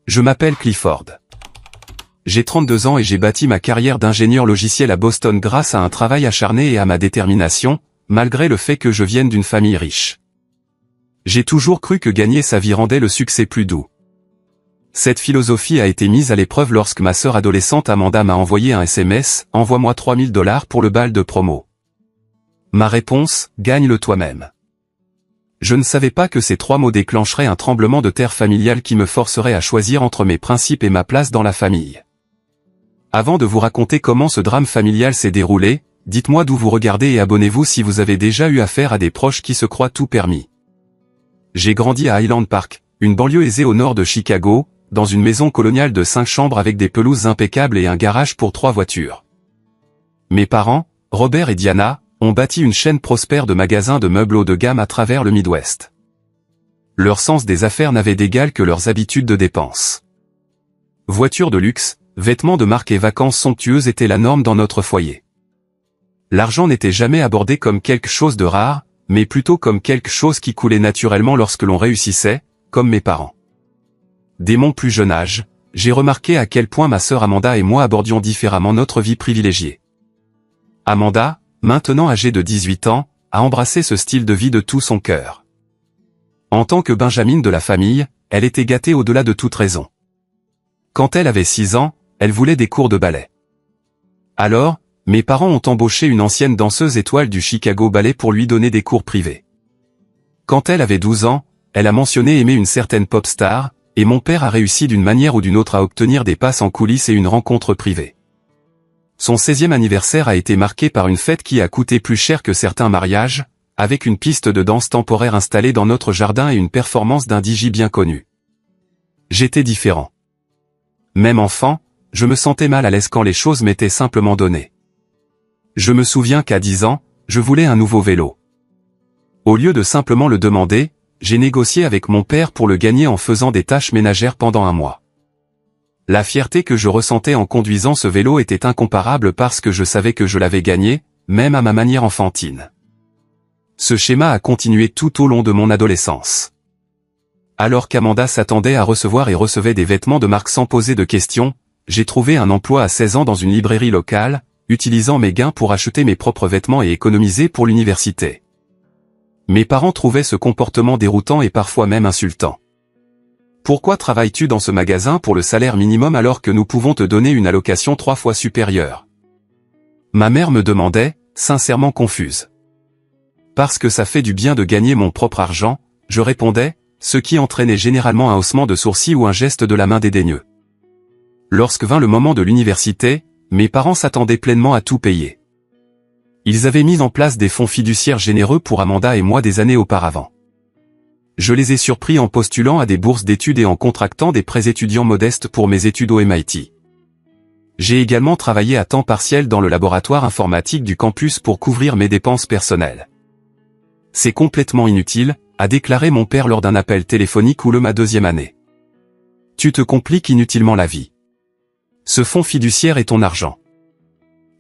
Je m'appelle Clifford. J'ai 32 ans et j'ai bâti ma carrière d'ingénieur logiciel à Boston grâce à un travail acharné et à ma détermination, malgré le fait que je vienne d'une famille riche. J'ai toujours cru que gagner sa vie rendait le succès plus doux. Cette philosophie a été mise à l'épreuve lorsque ma sœur adolescente Amanda m'a envoyé un SMS, « Envoie-moi $3000 pour le bal de promo ». Ma réponse, « Gagne-le toi-même ». Je ne savais pas que ces 3 mots déclencheraient un tremblement de terre familial qui me forcerait à choisir entre mes principes et ma place dans la famille. Avant de vous raconter comment ce drame familial s'est déroulé, dites-moi d'où vous regardez et abonnez-vous si vous avez déjà eu affaire à des proches qui se croient tout permis. J'ai grandi à Highland Park, une banlieue aisée au nord de Chicago, dans une maison coloniale de 5 chambres avec des pelouses impeccables et un garage pour 3 voitures. Mes parents, Robert et Diana, ont bâti une chaîne prospère de magasins de meubles haut de gamme à travers le Midwest. Leur sens des affaires n'avait d'égal que leurs habitudes de dépenses. Voitures de luxe, vêtements de marque et vacances somptueuses étaient la norme dans notre foyer. L'argent n'était jamais abordé comme quelque chose de rare, mais plutôt comme quelque chose qui coulait naturellement lorsque l'on réussissait, comme mes parents. Dès mon plus jeune âge, j'ai remarqué à quel point ma sœur Amanda et moi abordions différemment notre vie privilégiée. Amanda, maintenant âgée de 18 ans, a embrassé ce style de vie de tout son cœur. En tant que Benjamin de la famille, elle était gâtée au-delà de toute raison. Quand elle avait 6 ans, elle voulait des cours de ballet. Alors, mes parents ont embauché une ancienne danseuse étoile du Chicago Ballet pour lui donner des cours privés. Quand elle avait 12 ans, elle a mentionné aimer une certaine pop star, et mon père a réussi d'une manière ou d'une autre à obtenir des passes en coulisses et une rencontre privée. Son 16e anniversaire a été marqué par une fête qui a coûté plus cher que certains mariages, avec une piste de danse temporaire installée dans notre jardin et une performance d'un DJ bien connu. J'étais différent. Même enfant, je me sentais mal à l'aise quand les choses m'étaient simplement données. Je me souviens qu'à 10 ans, je voulais un nouveau vélo. Au lieu de simplement le demander, j'ai négocié avec mon père pour le gagner en faisant des tâches ménagères pendant un mois. La fierté que je ressentais en conduisant ce vélo était incomparable parce que je savais que je l'avais gagné, même à ma manière enfantine. Ce schéma a continué tout au long de mon adolescence. Alors qu'Amanda s'attendait à recevoir et recevait des vêtements de marque sans poser de questions, j'ai trouvé un emploi à 16 ans dans une librairie locale, utilisant mes gains pour acheter mes propres vêtements et économiser pour l'université. Mes parents trouvaient ce comportement déroutant et parfois même insultant. Pourquoi travailles-tu dans ce magasin pour le salaire minimum alors que nous pouvons te donner une allocation 3 fois supérieure? Ma mère me demandait, sincèrement confuse. Parce que ça fait du bien de gagner mon propre argent, je répondais, ce qui entraînait généralement un haussement de sourcils ou un geste de la main dédaigneux. Lorsque vint le moment de l'université, mes parents s'attendaient pleinement à tout payer. Ils avaient mis en place des fonds fiduciaires généreux pour Amanda et moi des années auparavant. Je les ai surpris en postulant à des bourses d'études et en contractant des prêts étudiants modestes pour mes études au MIT. J'ai également travaillé à temps partiel dans le laboratoire informatique du campus pour couvrir mes dépenses personnelles. C'est complètement inutile, a déclaré mon père lors d'un appel téléphonique ma 2e année. Tu te compliques inutilement la vie. Ce fonds fiduciaire est ton argent.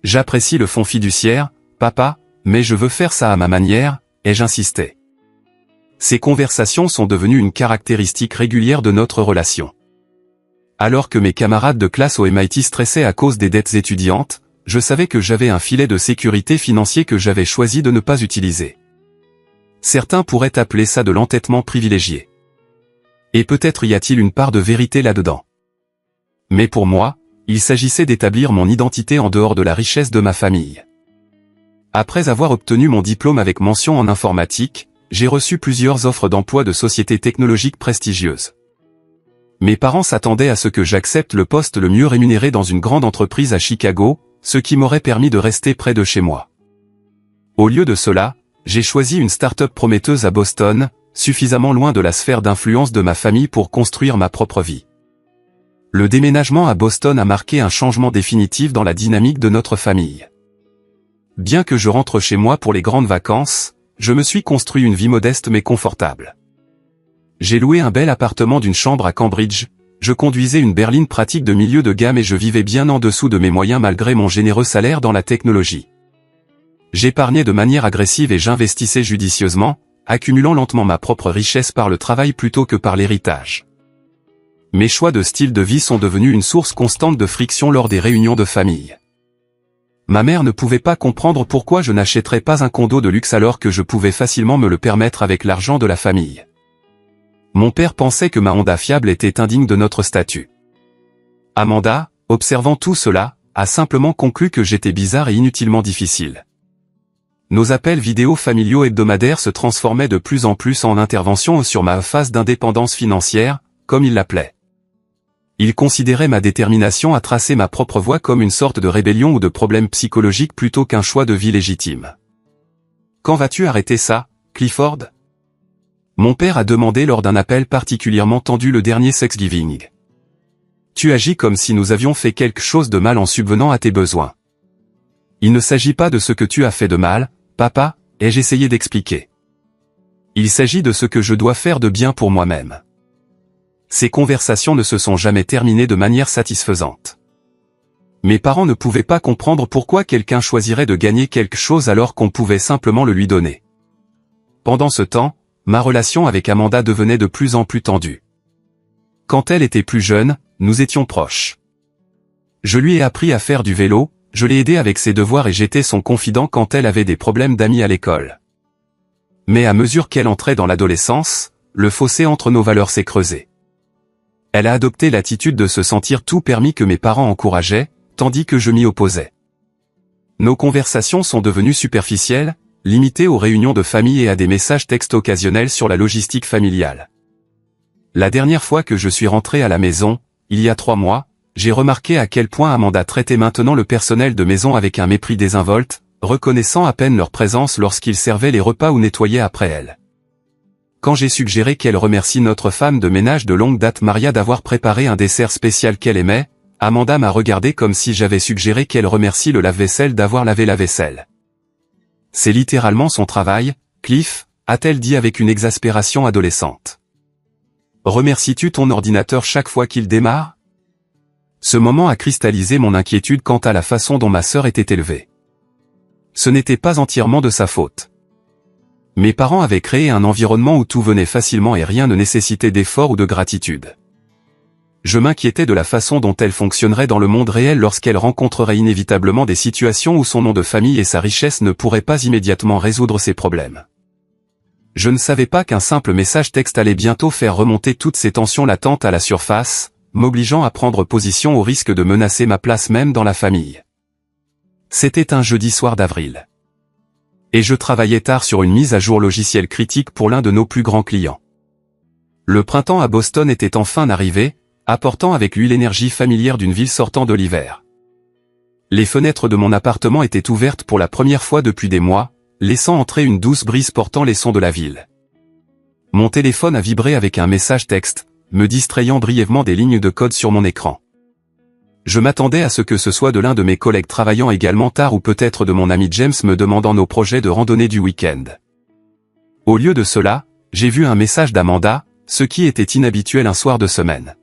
J'apprécie le fonds fiduciaire, papa, mais je veux faire ça à ma manière, et j'insistais. Ces conversations sont devenues une caractéristique régulière de notre relation. Alors que mes camarades de classe au MIT stressaient à cause des dettes étudiantes, je savais que j'avais un filet de sécurité financier que j'avais choisi de ne pas utiliser. Certains pourraient appeler ça de l'entêtement privilégié. Et peut-être y a-t-il une part de vérité là-dedans. Mais pour moi, il s'agissait d'établir mon identité en dehors de la richesse de ma famille. Après avoir obtenu mon diplôme avec mention en informatique, j'ai reçu plusieurs offres d'emploi de sociétés technologiques prestigieuses. Mes parents s'attendaient à ce que j'accepte le poste le mieux rémunéré dans une grande entreprise à Chicago, ce qui m'aurait permis de rester près de chez moi. Au lieu de cela, j'ai choisi une start-up prometteuse à Boston, suffisamment loin de la sphère d'influence de ma famille pour construire ma propre vie. Le déménagement à Boston a marqué un changement définitif dans la dynamique de notre famille. Bien que je rentre chez moi pour les grandes vacances, je me suis construit une vie modeste mais confortable. J'ai loué un bel appartement d'une chambre à Cambridge, je conduisais une berline pratique de milieu de gamme et je vivais bien en dessous de mes moyens malgré mon généreux salaire dans la technologie. J'épargnais de manière agressive et j'investissais judicieusement, accumulant lentement ma propre richesse par le travail plutôt que par l'héritage. Mes choix de style de vie sont devenus une source constante de friction lors des réunions de famille. Ma mère ne pouvait pas comprendre pourquoi je n'achèterais pas un condo de luxe alors que je pouvais facilement me le permettre avec l'argent de la famille. Mon père pensait que ma Honda fiable était indigne de notre statut. Amanda, observant tout cela, a simplement conclu que j'étais bizarre et inutilement difficile. Nos appels vidéo familiaux hebdomadaires se transformaient de plus en plus en interventions sur ma phase d'indépendance financière, comme il l'appelait. Il considérait ma détermination à tracer ma propre voie comme une sorte de rébellion ou de problème psychologique plutôt qu'un choix de vie légitime. « Quand vas-tu arrêter ça, Clifford ?» Mon père a demandé lors d'un appel particulièrement tendu le dernier Thanksgiving. « Tu agis comme si nous avions fait quelque chose de mal en subvenant à tes besoins. » « Il ne s'agit pas de ce que tu as fait de mal, papa, ai-je essayé d'expliquer. Il s'agit de ce que je dois faire de bien pour moi-même. » Ces conversations ne se sont jamais terminées de manière satisfaisante. Mes parents ne pouvaient pas comprendre pourquoi quelqu'un choisirait de gagner quelque chose alors qu'on pouvait simplement le lui donner. Pendant ce temps, ma relation avec Amanda devenait de plus en plus tendue. Quand elle était plus jeune, nous étions proches. Je lui ai appris à faire du vélo, je l'ai aidée avec ses devoirs et j'étais son confident quand elle avait des problèmes d'amis à l'école. Mais à mesure qu'elle entrait dans l'adolescence, le fossé entre nos valeurs s'est creusé. Elle a adopté l'attitude de se sentir tout permis que mes parents encourageaient, tandis que je m'y opposais. Nos conversations sont devenues superficielles, limitées aux réunions de famille et à des messages textes occasionnels sur la logistique familiale. La dernière fois que je suis rentré à la maison, il y a 3 mois, j'ai remarqué à quel point Amanda traitait maintenant le personnel de maison avec un mépris désinvolte, reconnaissant à peine leur présence lorsqu'ils servaient les repas ou nettoyaient après elle. Quand j'ai suggéré qu'elle remercie notre femme de ménage de longue date Maria d'avoir préparé un dessert spécial qu'elle aimait, Amanda m'a regardé comme si j'avais suggéré qu'elle remercie le lave-vaisselle d'avoir lavé la vaisselle. C'est littéralement son travail, Cliff, a-t-elle dit avec une exaspération adolescente. Remercies-tu ton ordinateur chaque fois qu'il démarre ? Ce moment a cristallisé mon inquiétude quant à la façon dont ma sœur était élevée. Ce n'était pas entièrement de sa faute. Mes parents avaient créé un environnement où tout venait facilement et rien ne nécessitait d'effort ou de gratitude. Je m'inquiétais de la façon dont elle fonctionnerait dans le monde réel lorsqu'elle rencontrerait inévitablement des situations où son nom de famille et sa richesse ne pourraient pas immédiatement résoudre ses problèmes. Je ne savais pas qu'un simple message texte allait bientôt faire remonter toutes ces tensions latentes à la surface, m'obligeant à prendre position au risque de menacer ma place même dans la famille. C'était un jeudi soir d'avril. Et je travaillais tard sur une mise à jour logicielle critique pour l'un de nos plus grands clients. Le printemps à Boston était enfin arrivé, apportant avec lui l'énergie familière d'une ville sortant de l'hiver. Les fenêtres de mon appartement étaient ouvertes pour la première fois depuis des mois, laissant entrer une douce brise portant les sons de la ville. Mon téléphone a vibré avec un message texte, me distrayant brièvement des lignes de code sur mon écran. Je m'attendais à ce que ce soit de l'un de mes collègues travaillant également tard ou peut-être de mon ami James me demandant nos projets de randonnée du week-end. Au lieu de cela, j'ai vu un message d'Amanda, ce qui était inhabituel un soir de semaine.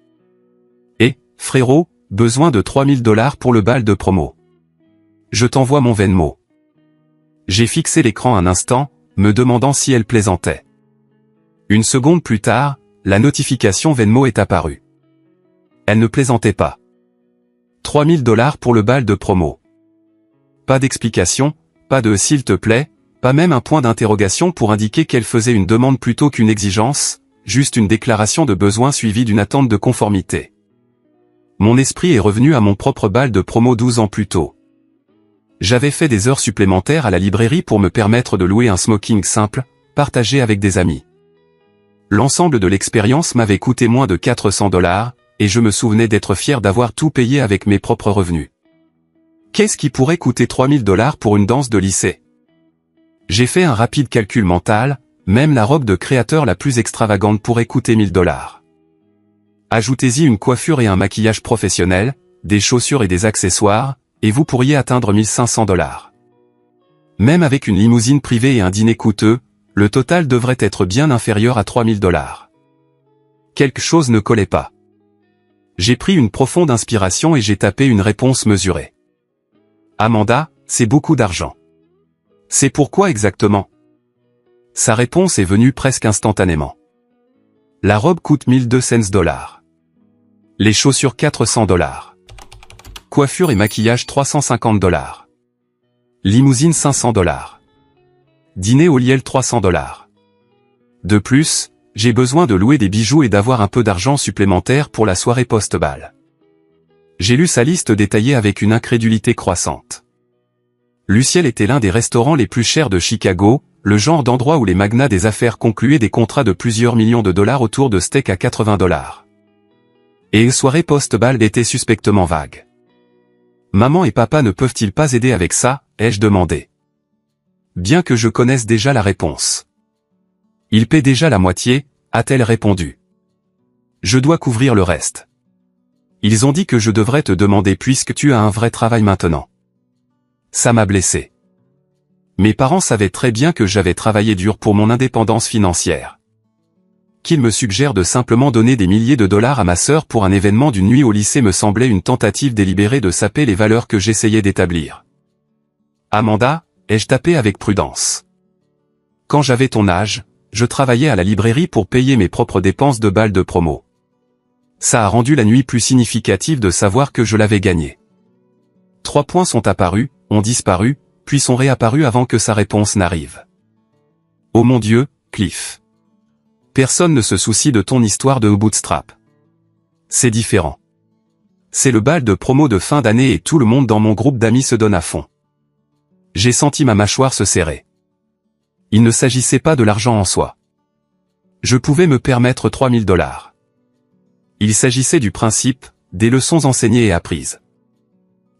Et, frérot, besoin de 3000 $ pour le bal de promo. Je t'envoie mon Venmo. J'ai fixé l'écran un instant, me demandant si elle plaisantait. Une seconde plus tard, la notification Venmo est apparue. Elle ne plaisantait pas. 3000 $ pour le bal de promo. Pas d'explication, pas de « s'il te plaît », pas même un point d'interrogation pour indiquer qu'elle faisait une demande plutôt qu'une exigence, juste une déclaration de besoin suivie d'une attente de conformité. Mon esprit est revenu à mon propre bal de promo 12 ans plus tôt. J'avais fait des heures supplémentaires à la librairie pour me permettre de louer un smoking simple, partagé avec des amis. L'ensemble de l'expérience m'avait coûté moins de 400 $, et je me souvenais d'être fier d'avoir tout payé avec mes propres revenus. Qu'est-ce qui pourrait coûter 3000 $ pour une danse de lycée? J'ai fait un rapide calcul mental, même la robe de créateur la plus extravagante pourrait coûter 1000 $. Ajoutez-y une coiffure et un maquillage professionnel, des chaussures et des accessoires, et vous pourriez atteindre 1500 $. Même avec une limousine privée et un dîner coûteux, le total devrait être bien inférieur à 3000 $. Quelque chose ne collait pas. J'ai pris une profonde inspiration et j'ai tapé une réponse mesurée. Amanda, c'est beaucoup d'argent. C'est pourquoi exactement? Sa réponse est venue presque instantanément. La robe coûte 1200 $. Les chaussures 400 $. Coiffure et maquillage 350 $. Limousine 500 $. Dîner au Liel 300 $. De plus, j'ai besoin de louer des bijoux et d'avoir un peu d'argent supplémentaire pour la soirée post-bal. J'ai lu sa liste détaillée avec une incrédulité croissante. L'Uciel était l'un des restaurants les plus chers de Chicago, le genre d'endroit où les magnats des affaires concluaient des contrats de plusieurs millions de dollars autour de steaks à 80 $. Et une soirée post-bal était suspectement vague. Maman et papa ne peuvent-ils pas aider avec ça, ai-je demandé. Bien que je connaisse déjà la réponse. Ils paient déjà la moitié, a-t-elle répondu. Je dois couvrir le reste. Ils ont dit que je devrais te demander puisque tu as un vrai travail maintenant. Ça m'a blessé. Mes parents savaient très bien que j'avais travaillé dur pour mon indépendance financière. Qu'ils me suggèrent de simplement donner des milliers de dollars à ma sœur pour un événement d'une nuit au lycée me semblait une tentative délibérée de saper les valeurs que j'essayais d'établir. Amanda, ai-je tapé avec prudence. Quand j'avais ton âge, je travaillais à la librairie pour payer mes propres dépenses de bal de promo. Ça a rendu la nuit plus significative de savoir que je l'avais gagnée. 3 points sont apparus, ont disparu, puis sont réapparus avant que sa réponse n'arrive. Oh mon Dieu, Cliff. Personne ne se soucie de ton histoire de bootstrap. C'est différent. C'est le bal de promo de fin d'année et tout le monde dans mon groupe d'amis se donne à fond. J'ai senti ma mâchoire se serrer. Il ne s'agissait pas de l'argent en soi. Je pouvais me permettre 3000 $. Il s'agissait du principe, des leçons enseignées et apprises.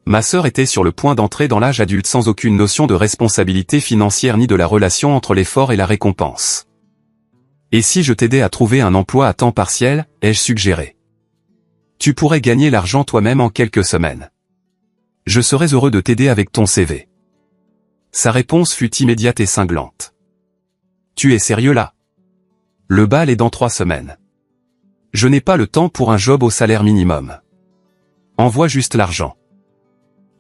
Ma sœur était sur le point d'entrer dans l'âge adulte sans aucune notion de responsabilité financière ni de la relation entre l'effort et la récompense. Et si je t'aidais à trouver un emploi à temps partiel, ai-je suggéré. Tu pourrais gagner l'argent toi-même en quelques semaines. Je serais heureux de t'aider avec ton CV. Sa réponse fut immédiate et cinglante. Tu es sérieux là? Le bal est dans 3 semaines. Je n'ai pas le temps pour un job au salaire minimum. Envoie juste l'argent.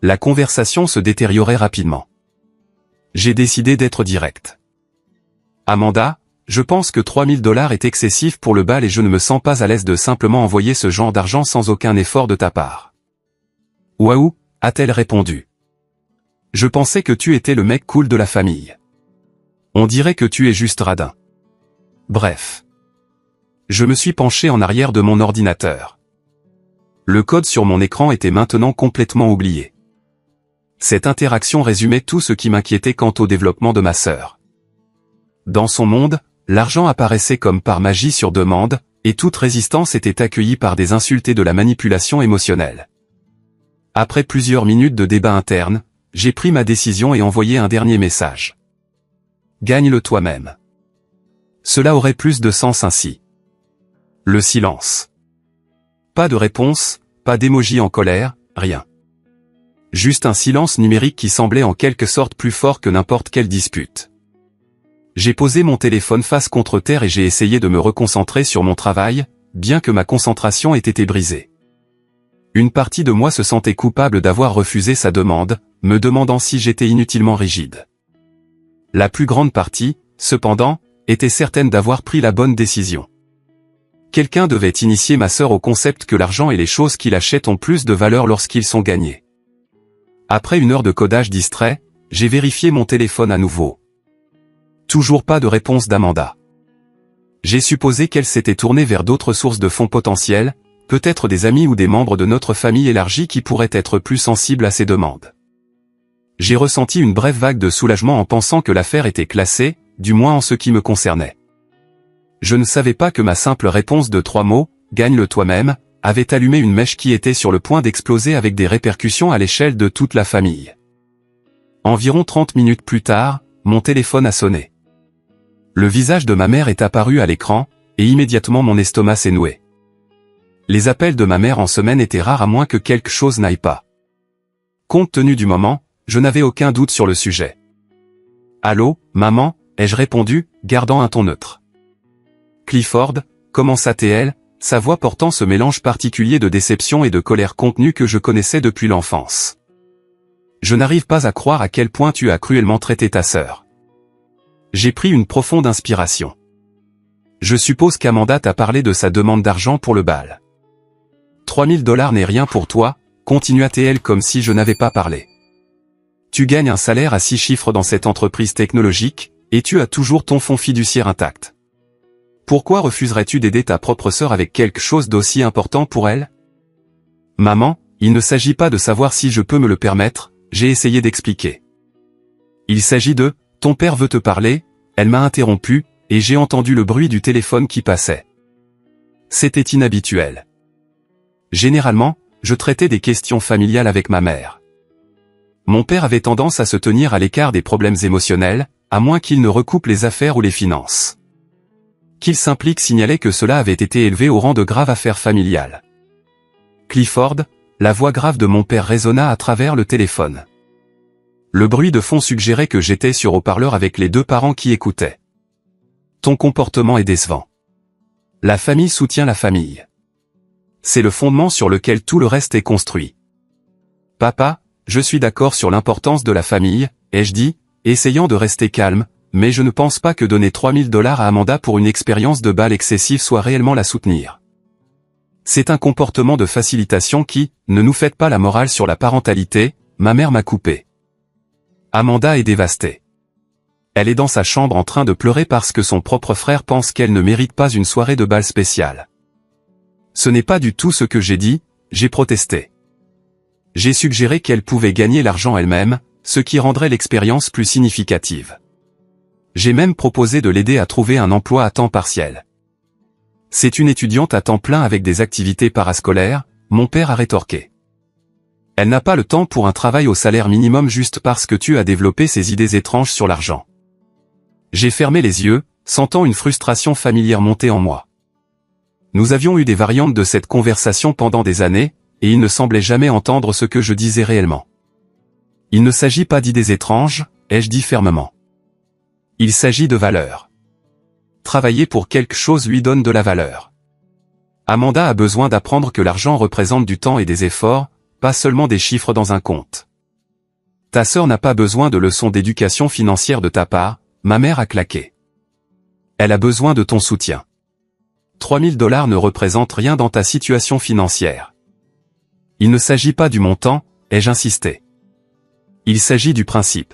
La conversation se détériorait rapidement. J'ai décidé d'être direct. Amanda, je pense que 3000 $ est excessif pour le bal et je ne me sens pas à l'aise de simplement envoyer ce genre d'argent sans aucun effort de ta part. Waouh, a-t-elle répondu. Je pensais que tu étais le mec cool de la famille. On dirait que tu es juste radin. Bref. Je me suis penché en arrière de mon ordinateur. Le code sur mon écran était maintenant complètement oublié. Cette interaction résumait tout ce qui m'inquiétait quant au développement de ma sœur. Dans son monde, l'argent apparaissait comme par magie sur demande, et toute résistance était accueillie par des insultes et de la manipulation émotionnelle. Après plusieurs minutes de débat interne, j'ai pris ma décision et envoyé un dernier message. Gagne-le toi-même. Cela aurait plus de sens ainsi. Le silence. Pas de réponse, pas d'émoji en colère, rien. Juste un silence numérique qui semblait en quelque sorte plus fort que n'importe quelle dispute. J'ai posé mon téléphone face contre terre et j'ai essayé de me reconcentrer sur mon travail, bien que ma concentration ait été brisée. Une partie de moi se sentait coupable d'avoir refusé sa demande, me demandant si j'étais inutilement rigide. La plus grande partie, cependant, était certaine d'avoir pris la bonne décision. Quelqu'un devait initier ma sœur au concept que l'argent et les choses qu'il achète ont plus de valeur lorsqu'ils sont gagnés. Après une heure de codage distrait, j'ai vérifié mon téléphone à nouveau. Toujours pas de réponse d'Amanda. J'ai supposé qu'elle s'était tournée vers d'autres sources de fonds potentiels, peut-être des amis ou des membres de notre famille élargie qui pourraient être plus sensibles à ces demandes. J'ai ressenti une brève vague de soulagement en pensant que l'affaire était classée, du moins en ce qui me concernait. Je ne savais pas que ma simple réponse de 3 mots, « Gagne-le toi-même », avait allumé une mèche qui était sur le point d'exploser avec des répercussions à l'échelle de toute la famille. Environ 30 minutes plus tard, mon téléphone a sonné. Le visage de ma mère est apparu à l'écran, et immédiatement mon estomac s'est noué. Les appels de ma mère en semaine étaient rares à moins que quelque chose n'aille pas. Compte tenu du moment, je n'avais aucun doute sur le sujet. « Allô, maman ?» ai-je répondu, gardant un ton neutre. « Clifford, comment ça t'est-elle ?» Sa voix portant ce mélange particulier de déception et de colère contenue que je connaissais depuis l'enfance. « Je n'arrive pas à croire à quel point tu as cruellement traité ta sœur. » J'ai pris une profonde inspiration. Je suppose qu'Amanda t'a parlé de sa demande d'argent pour le bal. $3000 n'est rien pour toi, continua-t-elle comme si je n'avais pas parlé. Tu gagnes un salaire à 6 chiffres dans cette entreprise technologique, et tu as toujours ton fonds fiduciaire intact. Pourquoi refuserais-tu d'aider ta propre sœur avec quelque chose d'aussi important pour elle? Maman, il ne s'agit pas de savoir si je peux me le permettre, j'ai essayé d'expliquer. Il s'agit de, ton père veut te parler, elle m'a interrompu, et j'ai entendu le bruit du téléphone qui passait. C'était inhabituel. Généralement, je traitais des questions familiales avec ma mère. Mon père avait tendance à se tenir à l'écart des problèmes émotionnels, à moins qu'il ne recoupe les affaires ou les finances. Qu'il s'implique signalait que cela avait été élevé au rang de grave affaire familiale. Clifford, la voix grave de mon père résonna à travers le téléphone. Le bruit de fond suggérait que j'étais sur haut-parleur avec les 2 parents qui écoutaient. Ton comportement est décevant. La famille soutient la famille. C'est le fondement sur lequel tout le reste est construit. Papa, je suis d'accord sur l'importance de la famille, ai-je dit, essayant de rester calme, mais je ne pense pas que donner $3000 à Amanda pour une expérience de bal excessive soit réellement la soutenir. C'est un comportement de facilitation qui, ne nous faites pas la morale sur la parentalité, ma mère m'a coupé. Amanda est dévastée. Elle est dans sa chambre en train de pleurer parce que son propre frère pense qu'elle ne mérite pas une soirée de bal spéciale. Ce n'est pas du tout ce que j'ai dit, j'ai protesté. J'ai suggéré qu'elle pouvait gagner l'argent elle-même, ce qui rendrait l'expérience plus significative. J'ai même proposé de l'aider à trouver un emploi à temps partiel. C'est une étudiante à temps plein avec des activités parascolaires, mon père a rétorqué. Elle n'a pas le temps pour un travail au salaire minimum juste parce que tu as développé ces idées étranges sur l'argent. J'ai fermé les yeux, sentant une frustration familière monter en moi. Nous avions eu des variantes de cette conversation pendant des années, et il ne semblait jamais entendre ce que je disais réellement. Il ne s'agit pas d'idées étranges, ai-je dit fermement. Il s'agit de valeurs. Travailler pour quelque chose lui donne de la valeur. Amanda a besoin d'apprendre que l'argent représente du temps et des efforts, pas seulement des chiffres dans un compte. Ta sœur n'a pas besoin de leçons d'éducation financière de ta part, ma mère a claqué. Elle a besoin de ton soutien. $3000 ne représentent rien dans ta situation financière. Il ne s'agit pas du montant, ai-je insisté. Il s'agit du principe.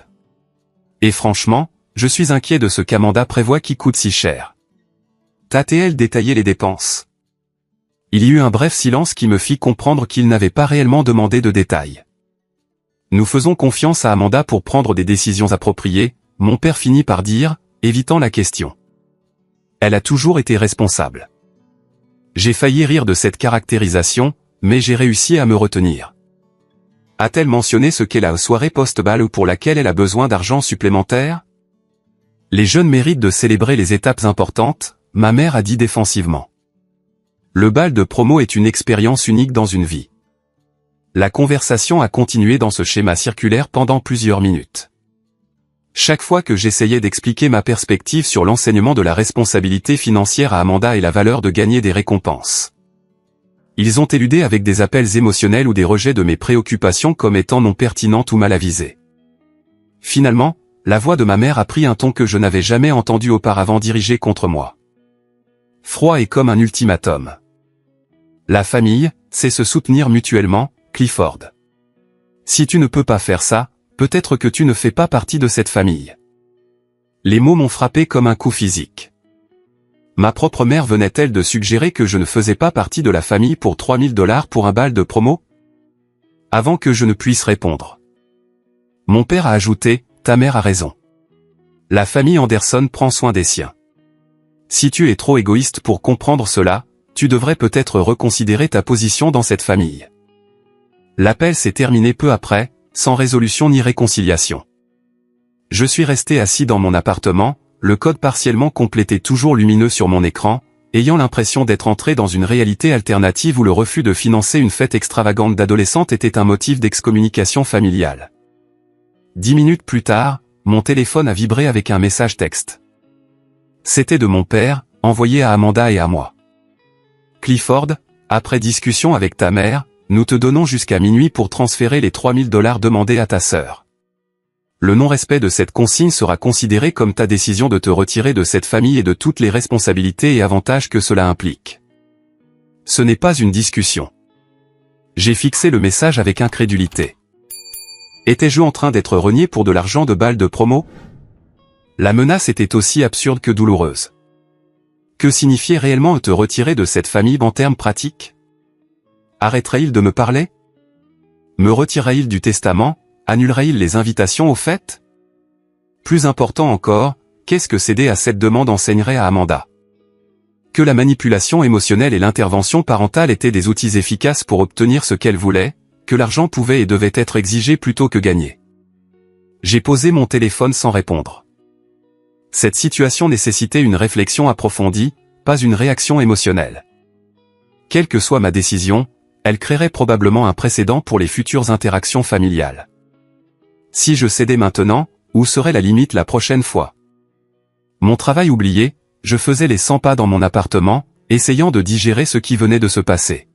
Et franchement, je suis inquiet de ce qu'Amanda prévoit qui coûte si cher. T'a-t-elle détaillé les dépenses? Il y eut un bref silence qui me fit comprendre qu'il n'avait pas réellement demandé de détails. Nous faisons confiance à Amanda pour prendre des décisions appropriées, mon père finit par dire, évitant la question. Elle a toujours été responsable. J'ai failli rire de cette caractérisation, mais j'ai réussi à me retenir. A-t-elle mentionné ce qu'est la soirée post-bal ou pour laquelle elle a besoin d'argent supplémentaire? Les jeunes méritent de célébrer les étapes importantes, ma mère a dit défensivement. Le bal de promo est une expérience unique dans une vie. La conversation a continué dans ce schéma circulaire pendant plusieurs minutes. Chaque fois que j'essayais d'expliquer ma perspective sur l'enseignement de la responsabilité financière à Amanda et la valeur de gagner des récompenses. Ils ont éludé avec des appels émotionnels ou des rejets de mes préoccupations comme étant non pertinentes ou mal avisées. Finalement, la voix de ma mère a pris un ton que je n'avais jamais entendu auparavant dirigé contre moi. Froid et comme un ultimatum. La famille, c'est se soutenir mutuellement, Clifford. Si tu ne peux pas faire ça, peut-être que tu ne fais pas partie de cette famille. Les mots m'ont frappé comme un coup physique. Ma propre mère venait-elle de suggérer que je ne faisais pas partie de la famille pour $3000 pour un bal de promo? Avant que je ne puisse répondre. Mon père a ajouté, ta mère a raison. La famille Anderson prend soin des siens. Si tu es trop égoïste pour comprendre cela, tu devrais peut-être reconsidérer ta position dans cette famille. L'appel s'est terminé peu après, sans résolution ni réconciliation. Je suis resté assis dans mon appartement, le code partiellement complété toujours lumineux sur mon écran, ayant l'impression d'être entré dans une réalité alternative où le refus de financer une fête extravagante d'adolescente était un motif d'excommunication familiale. 10 minutes plus tard, mon téléphone a vibré avec un message texte. C'était de mon père, envoyé à Amanda et à moi. Clifford, après discussion avec ta mère, nous te donnons jusqu'à minuit pour transférer les $3000 demandés à ta sœur. Le non-respect de cette consigne sera considéré comme ta décision de te retirer de cette famille et de toutes les responsabilités et avantages que cela implique. Ce n'est pas une discussion. J'ai fixé le message avec incrédulité. Étais-je en train d'être renié pour de l'argent de balles de promo? La menace était aussi absurde que douloureuse. Que signifiait réellement te retirer de cette famille en termes pratiques? Arrêterait-il de me parler? Me retirerait-il du testament? Annulerait-il les invitations aux fêtes? Plus important encore, qu'est-ce que céder à cette demande enseignerait à Amanda? Que la manipulation émotionnelle et l'intervention parentale étaient des outils efficaces pour obtenir ce qu'elle voulait, que l'argent pouvait et devait être exigé plutôt que gagné. J'ai posé mon téléphone sans répondre. Cette situation nécessitait une réflexion approfondie, pas une réaction émotionnelle. Quelle que soit ma décision, elle créerait probablement un précédent pour les futures interactions familiales. Si je cédais maintenant, où serait la limite la prochaine fois? Mon travail oublié, je faisais les 100 pas dans mon appartement, essayant de digérer ce qui venait de se passer.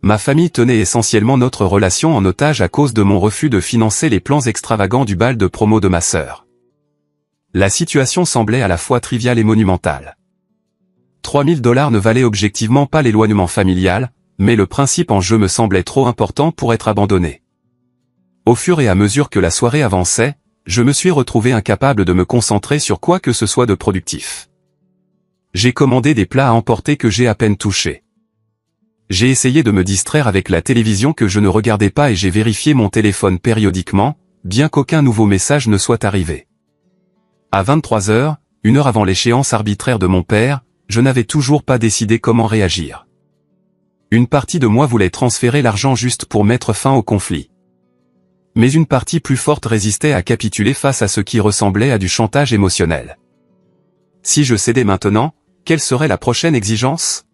Ma famille tenait essentiellement notre relation en otage à cause de mon refus de financer les plans extravagants du bal de promo de ma sœur. La situation semblait à la fois triviale et monumentale. 3000 $ ne valaient objectivement pas l'éloignement familial, mais le principe en jeu me semblait trop important pour être abandonné. Au fur et à mesure que la soirée avançait, je me suis retrouvé incapable de me concentrer sur quoi que ce soit de productif. J'ai commandé des plats à emporter que j'ai à peine touchés. J'ai essayé de me distraire avec la télévision que je ne regardais pas et j'ai vérifié mon téléphone périodiquement, bien qu'aucun nouveau message ne soit arrivé. À 23 h, une heure avant l'échéance arbitraire de mon père, je n'avais toujours pas décidé comment réagir. Une partie de moi voulait transférer l'argent juste pour mettre fin au conflit. Mais une partie plus forte résistait à capituler face à ce qui ressemblait à du chantage émotionnel. Si je cédais maintenant, quelle serait la prochaine exigence?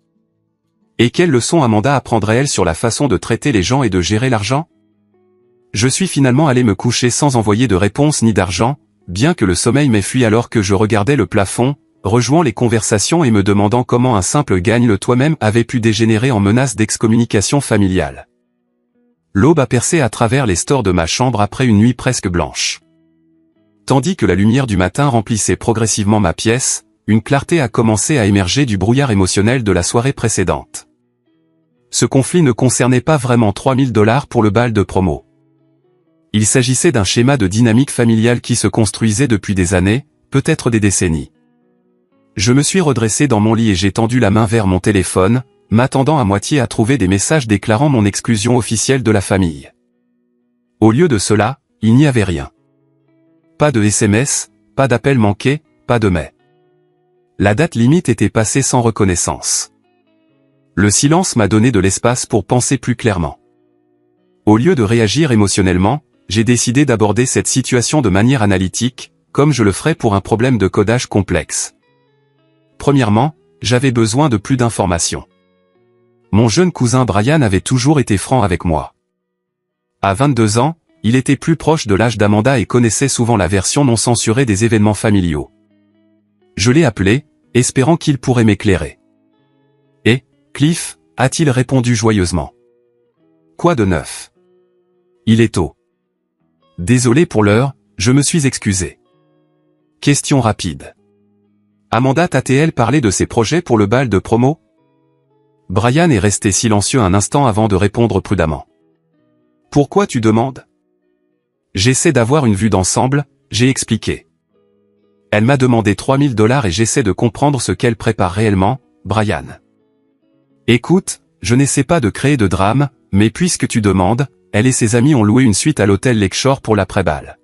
Et quelle leçon Amanda apprendrait-elle sur la façon de traiter les gens et de gérer l'argent? Je suis finalement allé me coucher sans envoyer de réponse ni d'argent, bien que le sommeil m'ait fui alors que je regardais le plafond, rejouant les conversations et me demandant comment un simple gagne-le-toi-même avait pu dégénérer en menace d'excommunication familiale. L'aube a percé à travers les stores de ma chambre après une nuit presque blanche. Tandis que la lumière du matin remplissait progressivement ma pièce, une clarté a commencé à émerger du brouillard émotionnel de la soirée précédente. Ce conflit ne concernait pas vraiment 3000 $ pour le bal de promo. Il s'agissait d'un schéma de dynamique familiale qui se construisait depuis des années, peut-être des décennies. Je me suis redressé dans mon lit et j'ai tendu la main vers mon téléphone, m'attendant à moitié à trouver des messages déclarant mon exclusion officielle de la famille. Au lieu de cela, il n'y avait rien. Pas de SMS, pas d'appel manqué, pas de mail. La date limite était passée sans reconnaissance. Le silence m'a donné de l'espace pour penser plus clairement. Au lieu de réagir émotionnellement, j'ai décidé d'aborder cette situation de manière analytique, comme je le ferais pour un problème de codage complexe. Premièrement, j'avais besoin de plus d'informations. Mon jeune cousin Brian avait toujours été franc avec moi. À 22 ans, il était plus proche de l'âge d'Amanda et connaissait souvent la version non censurée des événements familiaux. Je l'ai appelé, espérant qu'il pourrait m'éclairer. Et, Cliff, a-t-il répondu joyeusement. Quoi de neuf? Il est tôt. Désolé pour l'heure, je me suis excusé. Question rapide. Amanda t'a-t-elle parlé de ses projets pour le bal de promo? Brian est resté silencieux un instant avant de répondre prudemment. Pourquoi tu demandes? J'essaie d'avoir une vue d'ensemble, j'ai expliqué. Elle m'a demandé 3000 $ et j'essaie de comprendre ce qu'elle prépare réellement, Brian. Écoute, je n'essaie pas de créer de drame, mais puisque tu demandes, elle et ses amis ont loué une suite à l'hôtel Lakeshore pour l'après-bal.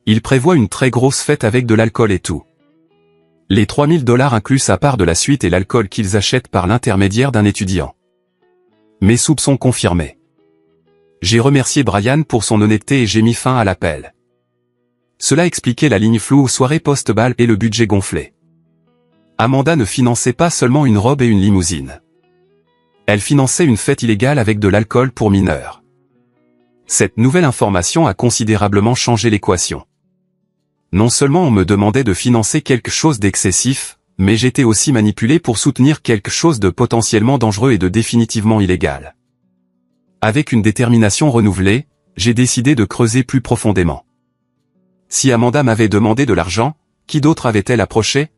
Ils prévoient une très grosse fête avec de l'alcool et tout. Les 3000 $ incluent sa part de la suite et l'alcool qu'ils achètent par l'intermédiaire d'un étudiant. Mes soupçons confirmés. J'ai remercié Brian pour son honnêteté et j'ai mis fin à l'appel. Cela expliquait la ligne floue aux soirées post-bal et le budget gonflé. Amanda ne finançait pas seulement une robe et une limousine. Elle finançait une fête illégale avec de l'alcool pour mineurs. Cette nouvelle information a considérablement changé l'équation. Non seulement on me demandait de financer quelque chose d'excessif, mais j'étais aussi manipulé pour soutenir quelque chose de potentiellement dangereux et de définitivement illégal. Avec une détermination renouvelée, j'ai décidé de creuser plus profondément. Si Amanda m'avait demandé de l'argent, qui d'autre avait-elle approché?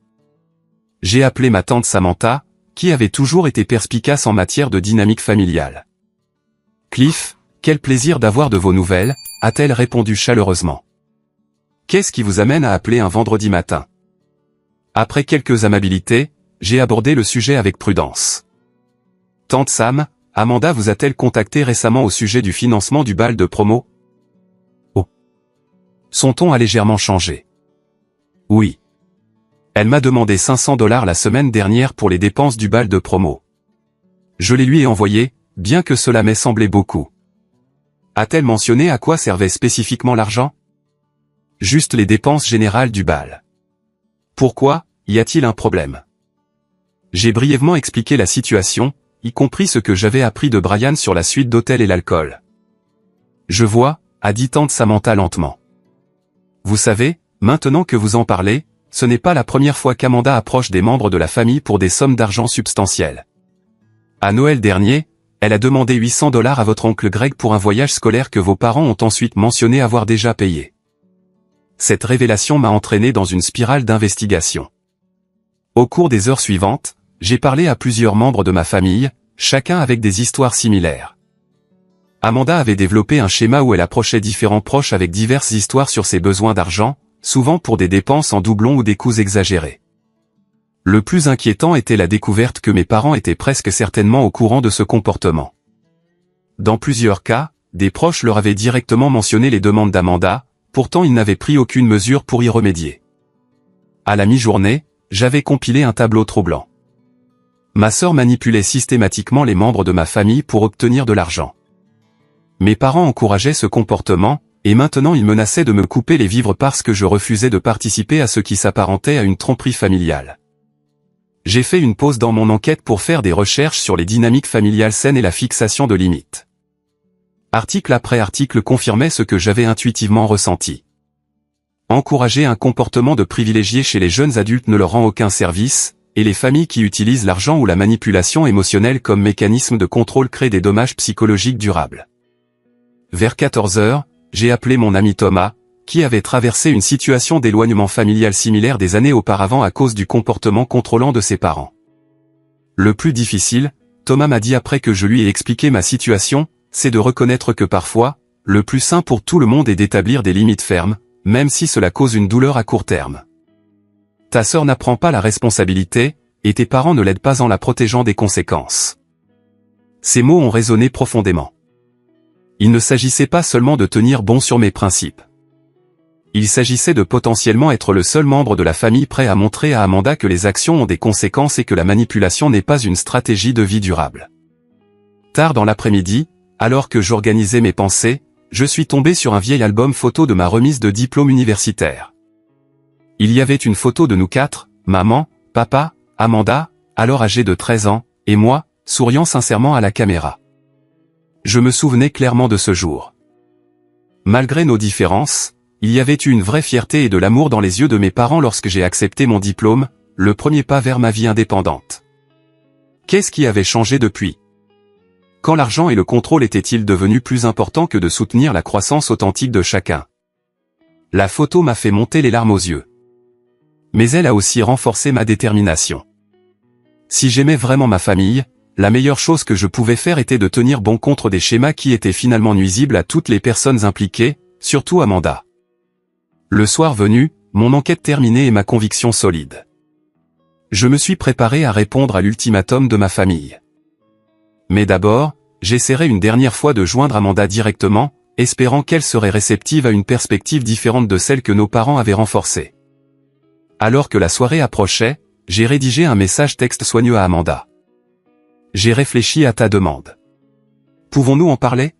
J'ai appelé ma tante Samantha, qui avait toujours été perspicace en matière de dynamique familiale. Cliff, quel plaisir d'avoir de vos nouvelles, a-t-elle répondu chaleureusement. Qu'est-ce qui vous amène à appeler un vendredi matin? Après quelques amabilités, j'ai abordé le sujet avec prudence. Tante Sam, Amanda vous a-t-elle contacté récemment au sujet du financement du bal de promo? Oh. Son ton a légèrement changé. Oui. Elle m'a demandé 500 $ la semaine dernière pour les dépenses du bal de promo. Je les lui ai envoyés, bien que cela m'ait semblé beaucoup. A-t-elle mentionné à quoi servait spécifiquement l'argent? Juste les dépenses générales du bal. Pourquoi, y a-t-il un problème? J'ai brièvement expliqué la situation, y compris ce que j'avais appris de Brian sur la suite d'hôtel et l'alcool. Je vois, a dit tante Samantha lentement. Vous savez, maintenant que vous en parlez, ce n'est pas la première fois qu'Amanda approche des membres de la famille pour des sommes d'argent substantielles. À Noël dernier, elle a demandé 800 $ à votre oncle Greg pour un voyage scolaire que vos parents ont ensuite mentionné avoir déjà payé. Cette révélation m'a entraîné dans une spirale d'investigation. Au cours des heures suivantes, j'ai parlé à plusieurs membres de ma famille, chacun avec des histoires similaires. Amanda avait développé un schéma où elle approchait différents proches avec diverses histoires sur ses besoins d'argent, souvent pour des dépenses en doublon ou des coûts exagérés. Le plus inquiétant était la découverte que mes parents étaient presque certainement au courant de ce comportement. Dans plusieurs cas, des proches leur avaient directement mentionné les demandes d'Amanda, pourtant ils n'avaient pris aucune mesure pour y remédier. À la mi-journée, j'avais compilé un tableau troublant. Ma sœur manipulait systématiquement les membres de ma famille pour obtenir de l'argent. Mes parents encourageaient ce comportement, et maintenant ils menaçaient de me couper les vivres parce que je refusais de participer à ce qui s'apparentait à une tromperie familiale. J'ai fait une pause dans mon enquête pour faire des recherches sur les dynamiques familiales saines et la fixation de limites. Article après article confirmait ce que j'avais intuitivement ressenti. Encourager un comportement de privilégié chez les jeunes adultes ne leur rend aucun service, et les familles qui utilisent l'argent ou la manipulation émotionnelle comme mécanisme de contrôle créent des dommages psychologiques durables. Vers 14 heures, j'ai appelé mon ami Thomas, qui avait traversé une situation d'éloignement familial similaire des années auparavant à cause du comportement contrôlant de ses parents. Le plus difficile, Thomas m'a dit après que je lui ai expliqué ma situation, c'est de reconnaître que parfois, le plus sain pour tout le monde est d'établir des limites fermes, même si cela cause une douleur à court terme. Ta sœur n'apprend pas la responsabilité, et tes parents ne l'aident pas en la protégeant des conséquences. Ces mots ont résonné profondément. Il ne s'agissait pas seulement de tenir bon sur mes principes. Il s'agissait de potentiellement être le seul membre de la famille prêt à montrer à Amanda que les actions ont des conséquences et que la manipulation n'est pas une stratégie de vie durable. Tard dans l'après-midi, alors que j'organisais mes pensées, je suis tombé sur un vieil album photo de ma remise de diplôme universitaire. Il y avait une photo de nous quatre, maman, papa, Amanda, alors âgée de 13 ans, et moi, souriant sincèrement à la caméra. Je me souvenais clairement de ce jour. Malgré nos différences, il y avait eu une vraie fierté et de l'amour dans les yeux de mes parents lorsque j'ai accepté mon diplôme, le premier pas vers ma vie indépendante. Qu'est-ce qui avait changé depuis? Quand l'argent et le contrôle étaient-ils devenus plus importants que de soutenir la croissance authentique de chacun? La photo m'a fait monter les larmes aux yeux. Mais elle a aussi renforcé ma détermination. Si j'aimais vraiment ma famille, la meilleure chose que je pouvais faire était de tenir bon contre des schémas qui étaient finalement nuisibles à toutes les personnes impliquées, surtout Amanda. Le soir venu, mon enquête terminée et ma conviction solide. Je me suis préparé à répondre à l'ultimatum de ma famille. Mais d'abord, j'essaierai une dernière fois de joindre Amanda directement, espérant qu'elle serait réceptive à une perspective différente de celle que nos parents avaient renforcée. Alors que la soirée approchait, j'ai rédigé un message texte soigneux à Amanda. J'ai réfléchi à ta demande. Pouvons-nous en parler?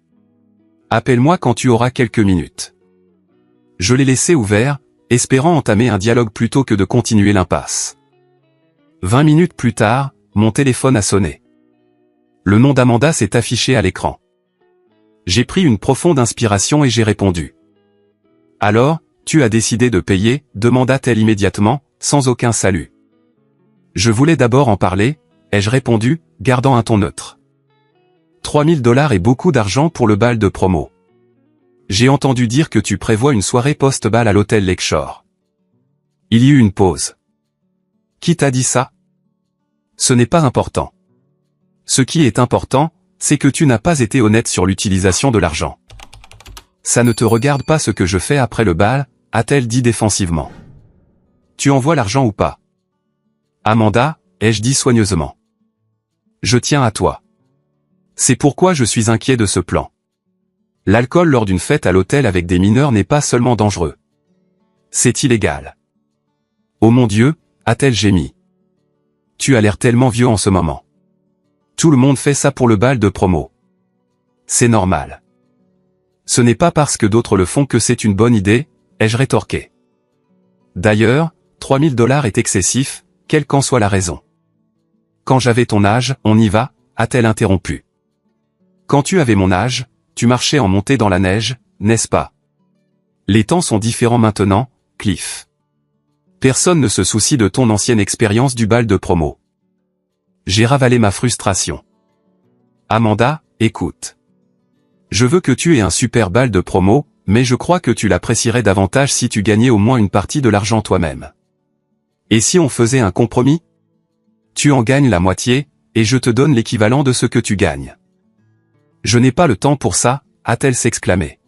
Appelle-moi quand tu auras quelques minutes. Je l'ai laissé ouvert, espérant entamer un dialogue plutôt que de continuer l'impasse. 20 minutes plus tard, mon téléphone a sonné. Le nom d'Amanda s'est affiché à l'écran. J'ai pris une profonde inspiration et j'ai répondu. Alors, tu as décidé de payer, demanda-t-elle immédiatement, sans aucun salut. Je voulais d'abord en parler, ai-je répondu, gardant un ton neutre. 3000 $ est beaucoup d'argent pour le bal de promo. J'ai entendu dire que tu prévois une soirée post-bal à l'hôtel Lakeshore. Il y eut une pause. Qui t'a dit ça? Ce n'est pas important. Ce qui est important, C'est que tu n'as pas été honnête sur l'utilisation de l'argent. Ça ne te regarde pas ce que je fais après le bal, a-t-elle dit défensivement. Tu envoies l'argent ou pas? Amanda, ai-je dit soigneusement. Je tiens à toi. C'est pourquoi je suis inquiet de ce plan. L'alcool lors d'une fête à l'hôtel avec des mineurs n'est pas seulement dangereux. C'est illégal. Oh mon Dieu, a-t-elle gémi. Tu as l'air tellement vieux en ce moment. Tout le monde fait ça pour le bal de promo. C'est normal. Ce n'est pas parce que d'autres le font que c'est une bonne idée, ai-je rétorqué. D'ailleurs, 3000 $ est excessif, quelle qu'en soit la raison. Quand j'avais ton âge, on y va, a-t-elle interrompu. Quand tu avais mon âge, tu marchais en montée dans la neige, n'est-ce pas? Les temps sont différents maintenant, Cliff. Personne ne se soucie de ton ancienne expérience du bal de promo. J'ai ravalé ma frustration. Amanda, écoute. Je veux que tu aies un super bal de promo, mais je crois que tu l'apprécierais davantage si tu gagnais au moins une partie de l'argent toi-même. Et si on faisait un compromis? Tu en gagnes la moitié, et je te donne l'équivalent de ce que tu gagnes. Je n'ai pas le temps pour ça, a-t-elle s'exclamé.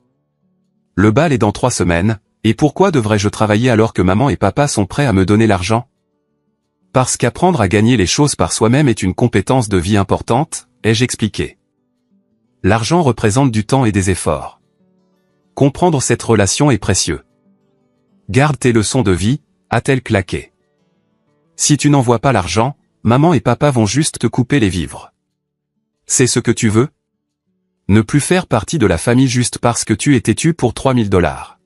Le bal est dans 3 semaines, et pourquoi devrais-je travailler alors que maman et papa sont prêts à me donner l'argent? Parce qu'apprendre à gagner les choses par soi-même est une compétence de vie importante, ai-je expliqué. L'argent représente du temps et des efforts. Comprendre cette relation est précieux. Garde tes leçons de vie, a-t-elle claqué. Si tu n'envoies pas l'argent, maman et papa vont juste te couper les vivres. C'est ce que tu veux? Ne plus faire partie de la famille juste parce que tu es têtu pour 3000 $.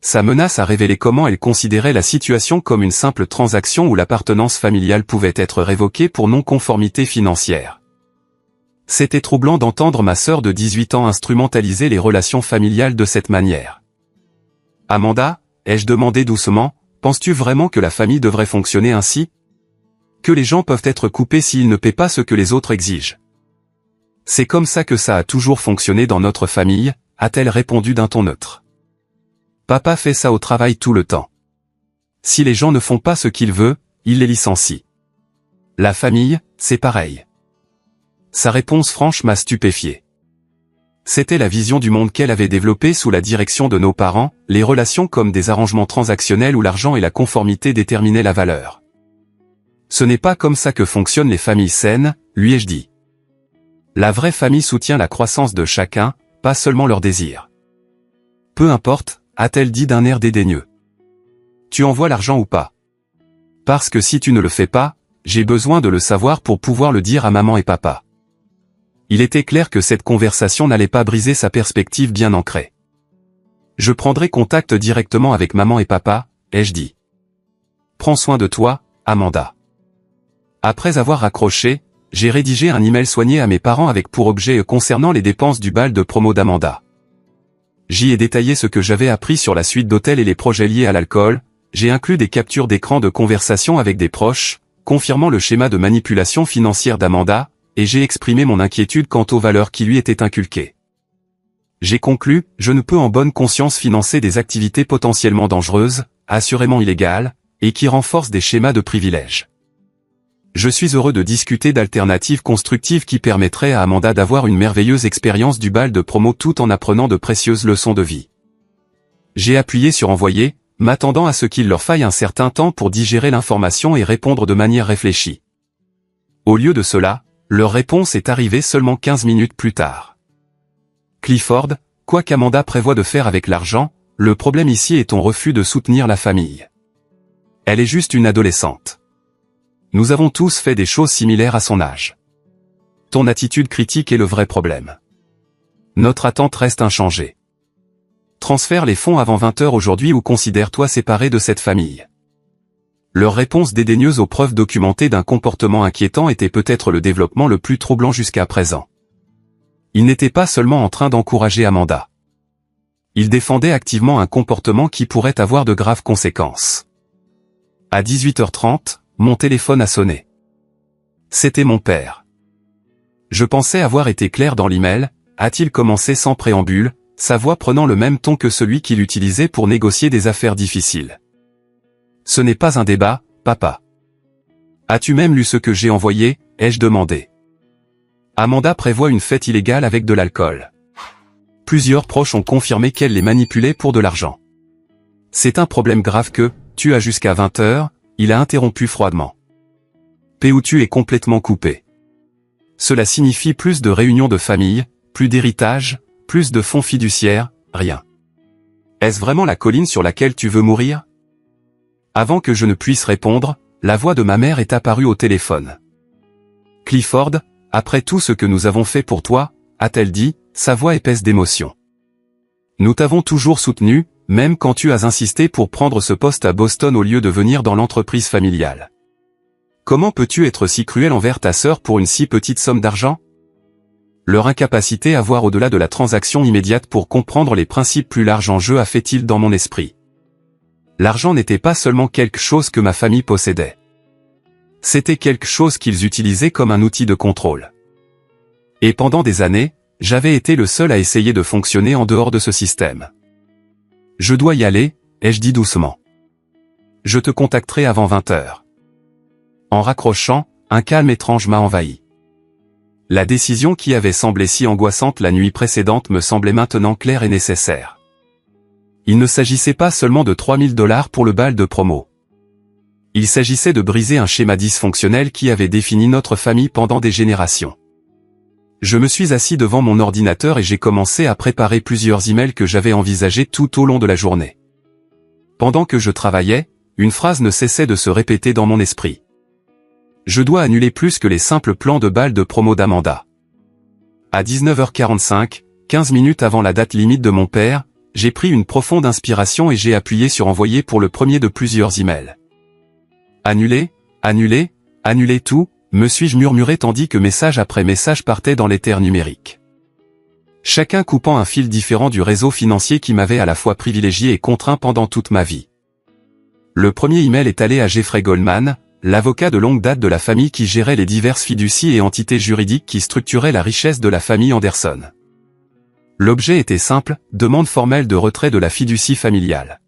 Sa menace a révélé comment elle considérait la situation comme une simple transaction où l'appartenance familiale pouvait être révoquée pour non-conformité financière. C'était troublant d'entendre ma sœur de 18 ans instrumentaliser les relations familiales de cette manière. Amanda, ai-je demandé doucement, penses-tu vraiment que la famille devrait fonctionner ainsi? Que les gens peuvent être coupés s'ils ne paient pas ce que les autres exigent? C'est comme ça que ça a toujours fonctionné dans notre famille, a-t-elle répondu d'un ton neutre. Papa fait ça au travail tout le temps. Si les gens ne font pas ce qu'il veut, il les licencie. La famille, c'est pareil. Sa réponse franche m'a stupéfié. C'était la vision du monde qu'elle avait développée sous la direction de nos parents, les relations comme des arrangements transactionnels où l'argent et la conformité déterminaient la valeur. Ce n'est pas comme ça que fonctionnent les familles saines, lui ai-je dit. La vraie famille soutient la croissance de chacun, pas seulement leurs désirs. Peu importe, a-t-elle dit d'un air dédaigneux. Tu envoies l'argent ou pas? Parce que si tu ne le fais pas, j'ai besoin de le savoir pour pouvoir le dire à maman et papa. Il était clair que cette conversation n'allait pas briser sa perspective bien ancrée. Je prendrai contact directement avec maman et papa, ai-je dit. Prends soin de toi, Amanda. Après avoir raccroché, j'ai rédigé un email soigné à mes parents avec pour objet concernant les dépenses du bal de promo d'Amanda. J'y ai détaillé ce que j'avais appris sur la suite d'hôtel et les projets liés à l'alcool, j'ai inclus des captures d'écran de conversation avec des proches, confirmant le schéma de manipulation financière d'Amanda, et j'ai exprimé mon inquiétude quant aux valeurs qui lui étaient inculquées. J'ai conclu, je ne peux en bonne conscience financer des activités potentiellement dangereuses, assurément illégales, et qui renforcent des schémas de privilèges. Je suis heureux de discuter d'alternatives constructives qui permettraient à Amanda d'avoir une merveilleuse expérience du bal de promo tout en apprenant de précieuses leçons de vie. J'ai appuyé sur envoyer, m'attendant à ce qu'il leur faille un certain temps pour digérer l'information et répondre de manière réfléchie. Au lieu de cela, leur réponse est arrivée seulement 15 minutes plus tard. Clifford, quoi qu'Amanda prévoit de faire avec l'argent, le problème ici est ton refus de soutenir la famille. Elle est juste une adolescente. Nous avons tous fait des choses similaires à son âge. Ton attitude critique est le vrai problème. Notre attente reste inchangée. Transfère les fonds avant 20 h aujourd'hui ou considère-toi séparé de cette famille. Leur réponse dédaigneuse aux preuves documentées d'un comportement inquiétant était peut-être le développement le plus troublant jusqu'à présent. Ils n'étaient pas seulement en train d'encourager Amanda. Ils défendaient activement un comportement qui pourrait avoir de graves conséquences. À 18h30, mon téléphone a sonné. C'était mon père. Je pensais avoir été clair dans l'email, a-t-il commencé sans préambule, sa voix prenant le même ton que celui qu'il utilisait pour négocier des affaires difficiles. Ce n'est pas un débat, papa. As-tu même lu ce que j'ai envoyé, ai-je demandé. Amanda prévoit une fête illégale avec de l'alcool. Plusieurs proches ont confirmé qu'elle les manipulait pour de l'argent. C'est un problème grave que, tu as jusqu'à 20 heures, il a interrompu froidement. Tu est complètement coupé. Cela signifie plus de réunions de famille, plus d'héritage, plus de fonds fiduciaires, rien. Est-ce vraiment la colline sur laquelle tu veux mourir? Avant que je ne puisse répondre, la voix de ma mère est apparue au téléphone. Clifford, après tout ce que nous avons fait pour toi, a-t-elle dit, sa voix épaisse d'émotion. Nous t'avons toujours soutenu, même quand tu as insisté pour prendre ce poste à Boston au lieu de venir dans l'entreprise familiale. Comment peux-tu être si cruel envers ta sœur pour une si petite somme d'argent? Leur incapacité à voir au-delà de la transaction immédiate pour comprendre les principes plus larges en jeu a fait tilt dans mon esprit. L'argent n'était pas seulement quelque chose que ma famille possédait. C'était quelque chose qu'ils utilisaient comme un outil de contrôle. Et pendant des années, j'avais été le seul à essayer de fonctionner en dehors de ce système. Je dois y aller, ai-je dit doucement. Je te contacterai avant 20 heures. En raccrochant, un calme étrange m'a envahi. La décision qui avait semblé si angoissante la nuit précédente me semblait maintenant claire et nécessaire. Il ne s'agissait pas seulement de $3000 pour le bal de promo. Il s'agissait de briser un schéma dysfonctionnel qui avait défini notre famille pendant des générations. Je me suis assis devant mon ordinateur et j'ai commencé à préparer plusieurs emails que j'avais envisagés tout au long de la journée. Pendant que je travaillais, une phrase ne cessait de se répéter dans mon esprit. Je dois annuler plus que les simples plans de bal de promo d'Amanda. À 19h45, 15 minutes avant la date limite de mon père, j'ai pris une profonde inspiration et j'ai appuyé sur envoyer pour le premier de plusieurs emails. Annuler, annuler, annuler tout, me suis-je murmuré tandis que message après message partait dans l'éther numérique. Chacun coupant un fil différent du réseau financier qui m'avait à la fois privilégié et contraint pendant toute ma vie. Le premier email est allé à Jeffrey Goldman, l'avocat de longue date de la famille qui gérait les diverses fiducies et entités juridiques qui structuraient la richesse de la famille Anderson. L'objet était simple, demande formelle de retrait de la fiducie familiale.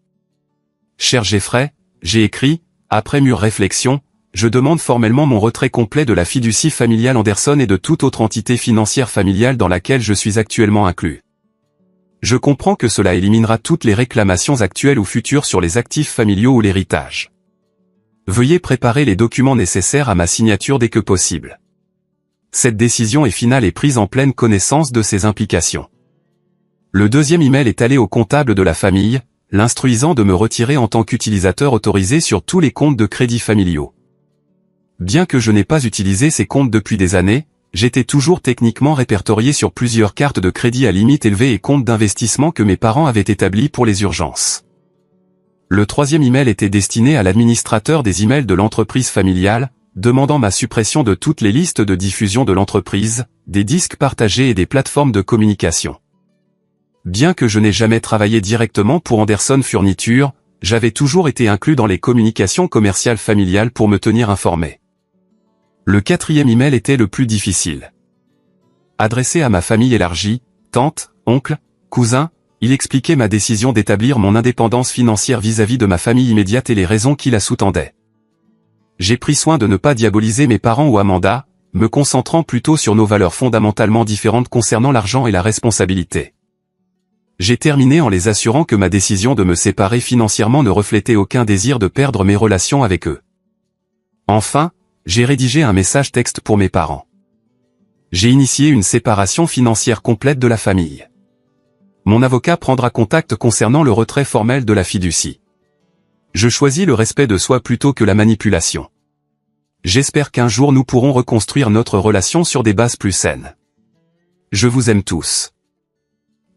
Cher Jeffrey, j'ai écrit, après mûre réflexion, je demande formellement mon retrait complet de la fiducie familiale Anderson et de toute autre entité financière familiale dans laquelle je suis actuellement inclus. Je comprends que cela éliminera toutes les réclamations actuelles ou futures sur les actifs familiaux ou l'héritage. Veuillez préparer les documents nécessaires à ma signature dès que possible. Cette décision est finale et prise en pleine connaissance de ses implications. Le deuxième email est allé au comptable de la famille, l'instruisant de me retirer en tant qu'utilisateur autorisé sur tous les comptes de crédit familiaux. Bien que je n'ai pas utilisé ces comptes depuis des années, j'étais toujours techniquement répertorié sur plusieurs cartes de crédit à limite élevée et comptes d'investissement que mes parents avaient établis pour les urgences. Le troisième email était destiné à l'administrateur des emails de l'entreprise familiale, demandant ma suppression de toutes les listes de diffusion de l'entreprise, des disques partagés et des plateformes de communication. Bien que je n'ai jamais travaillé directement pour Anderson Furniture, j'avais toujours été inclus dans les communications commerciales familiales pour me tenir informé. Le quatrième email était le plus difficile. Adressé à ma famille élargie, tante, oncle, cousin, il expliquait ma décision d'établir mon indépendance financière vis-à-vis de ma famille immédiate et les raisons qui la sous-tendaient. J'ai pris soin de ne pas diaboliser mes parents ou Amanda, me concentrant plutôt sur nos valeurs fondamentalement différentes concernant l'argent et la responsabilité. J'ai terminé en les assurant que ma décision de me séparer financièrement ne reflétait aucun désir de perdre mes relations avec eux. Enfin, j'ai rédigé un message texte pour mes parents. J'ai initié une séparation financière complète de la famille. Mon avocat prendra contact concernant le retrait formel de la fiducie. Je choisis le respect de soi plutôt que la manipulation. J'espère qu'un jour nous pourrons reconstruire notre relation sur des bases plus saines. Je vous aime tous.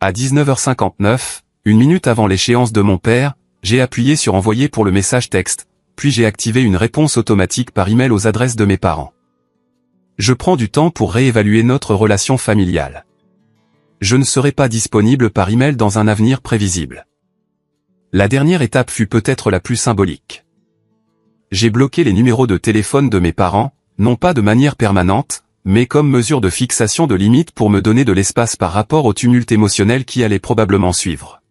À 19h59, une minute avant l'échéance de mon père, j'ai appuyé sur envoyer pour le message texte, puis j'ai activé une réponse automatique par email aux adresses de mes parents. Je prends du temps pour réévaluer notre relation familiale. Je ne serai pas disponible par email dans un avenir prévisible. La dernière étape fut peut-être la plus symbolique. J'ai bloqué les numéros de téléphone de mes parents, non pas de manière permanente, mais comme mesure de fixation de limites pour me donner de l'espace par rapport au tumulte émotionnel qui allait probablement suivre.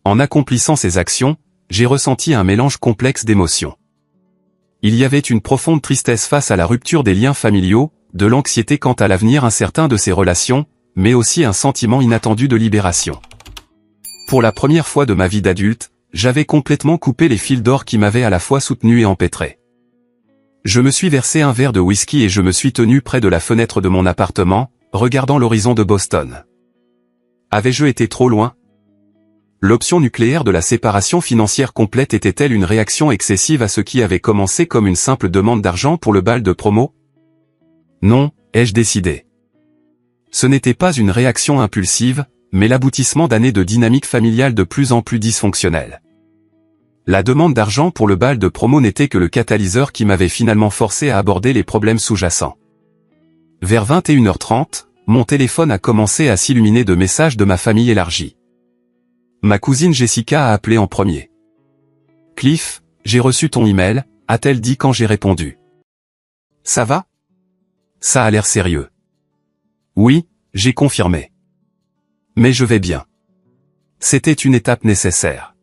En accomplissant ces actions, j'ai ressenti un mélange complexe d'émotions. Il y avait une profonde tristesse face à la rupture des liens familiaux, de l'anxiété quant à l'avenir incertain de ses relations, mais aussi un sentiment inattendu de libération. Pour la première fois de ma vie d'adulte, j'avais complètement coupé les fils d'or qui m'avaient à la fois soutenu et empêtré. Je me suis versé un verre de whisky et je me suis tenu près de la fenêtre de mon appartement, regardant l'horizon de Boston. Avais-je été trop loin? L'option nucléaire de la séparation financière complète était-elle une réaction excessive à ce qui avait commencé comme une simple demande d'argent pour le bal de promo? Non, ai-je décidé. Ce n'était pas une réaction impulsive, mais l'aboutissement d'années de dynamique familiale de plus en plus dysfonctionnelle. La demande d'argent pour le bal de promo n'était que le catalyseur qui m'avait finalement forcé à aborder les problèmes sous-jacents. Vers 21h30, mon téléphone a commencé à s'illuminer de messages de ma famille élargie. Ma cousine Jessica a appelé en premier. « Cliff, j'ai reçu ton email », a-t-elle dit quand j'ai répondu. « Ça va ? » Ça a l'air sérieux. « Oui, j'ai confirmé. Mais je vais bien. » C'était une étape nécessaire.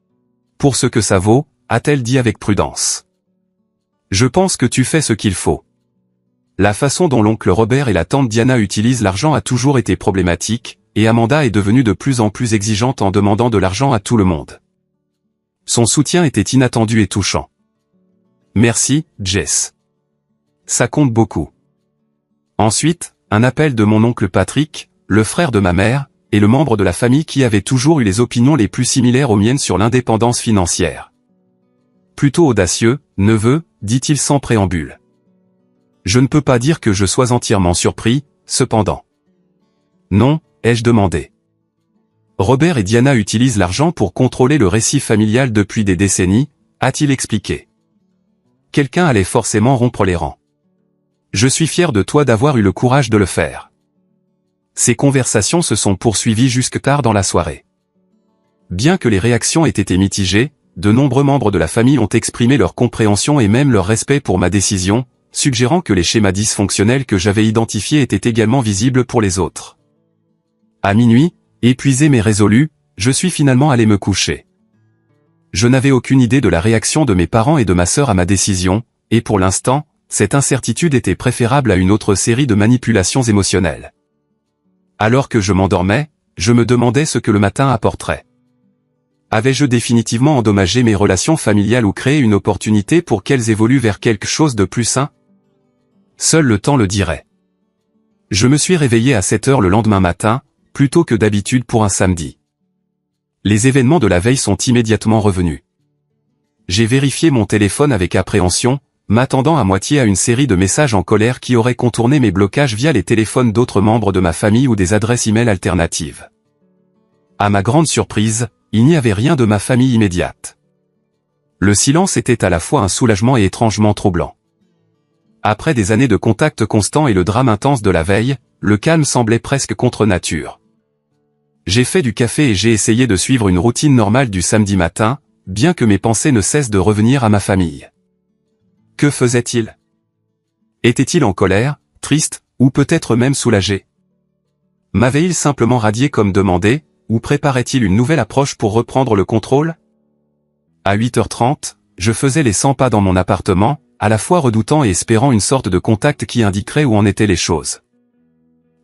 « Pour ce que ça vaut », a-t-elle dit avec prudence. « Je pense que tu fais ce qu'il faut. » La façon dont l'oncle Robert et la tante Diana utilisent l'argent a toujours été problématique, et Amanda est devenue de plus en plus exigeante en demandant de l'argent à tout le monde. Son soutien était inattendu et touchant. Merci, Jess. Ça compte beaucoup. Ensuite, un appel de mon oncle Patrick, le frère de ma mère, et le membre de la famille qui avait toujours eu les opinions les plus similaires aux miennes sur l'indépendance financière. Plutôt audacieux, neveu, dit-il sans préambule. Je ne peux pas dire que je sois entièrement surpris, cependant. Non, ai-je demandé. Robert et Diana utilisent l'argent pour contrôler le récit familial depuis des décennies, a-t-il expliqué. Quelqu'un allait forcément rompre les rangs. Je suis fier de toi d'avoir eu le courage de le faire. Ces conversations se sont poursuivies jusque tard dans la soirée. Bien que les réactions aient été mitigées, de nombreux membres de la famille ont exprimé leur compréhension et même leur respect pour ma décision, suggérant que les schémas dysfonctionnels que j'avais identifiés étaient également visibles pour les autres. À minuit, épuisé mais résolu, je suis finalement allé me coucher. Je n'avais aucune idée de la réaction de mes parents et de ma sœur à ma décision, et pour l'instant, cette incertitude était préférable à une autre série de manipulations émotionnelles. Alors que je m'endormais, je me demandais ce que le matin apporterait. Avais-je définitivement endommagé mes relations familiales ou créé une opportunité pour qu'elles évoluent vers quelque chose de plus sain? Seul le temps le dirait. Je me suis réveillé à 7 heures le lendemain matin, plutôt que d'habitude pour un samedi. Les événements de la veille sont immédiatement revenus. J'ai vérifié mon téléphone avec appréhension, m'attendant à moitié à une série de messages en colère qui auraient contourné mes blocages via les téléphones d'autres membres de ma famille ou des adresses e-mail alternatives. À ma grande surprise, il n'y avait rien de ma famille immédiate. Le silence était à la fois un soulagement et étrangement troublant. Après des années de contact constant et le drame intense de la veille, le calme semblait presque contre nature. J'ai fait du café et j'ai essayé de suivre une routine normale du samedi matin, bien que mes pensées ne cessent de revenir à ma famille. Que faisait-il? Était-il en colère, triste, ou peut-être même soulagé? M'avait-il simplement radié comme demandé, ou préparait-il une nouvelle approche pour reprendre le contrôle? À 8h30, je faisais les 100 pas dans mon appartement, à la fois redoutant et espérant une sorte de contact qui indiquerait où en étaient les choses.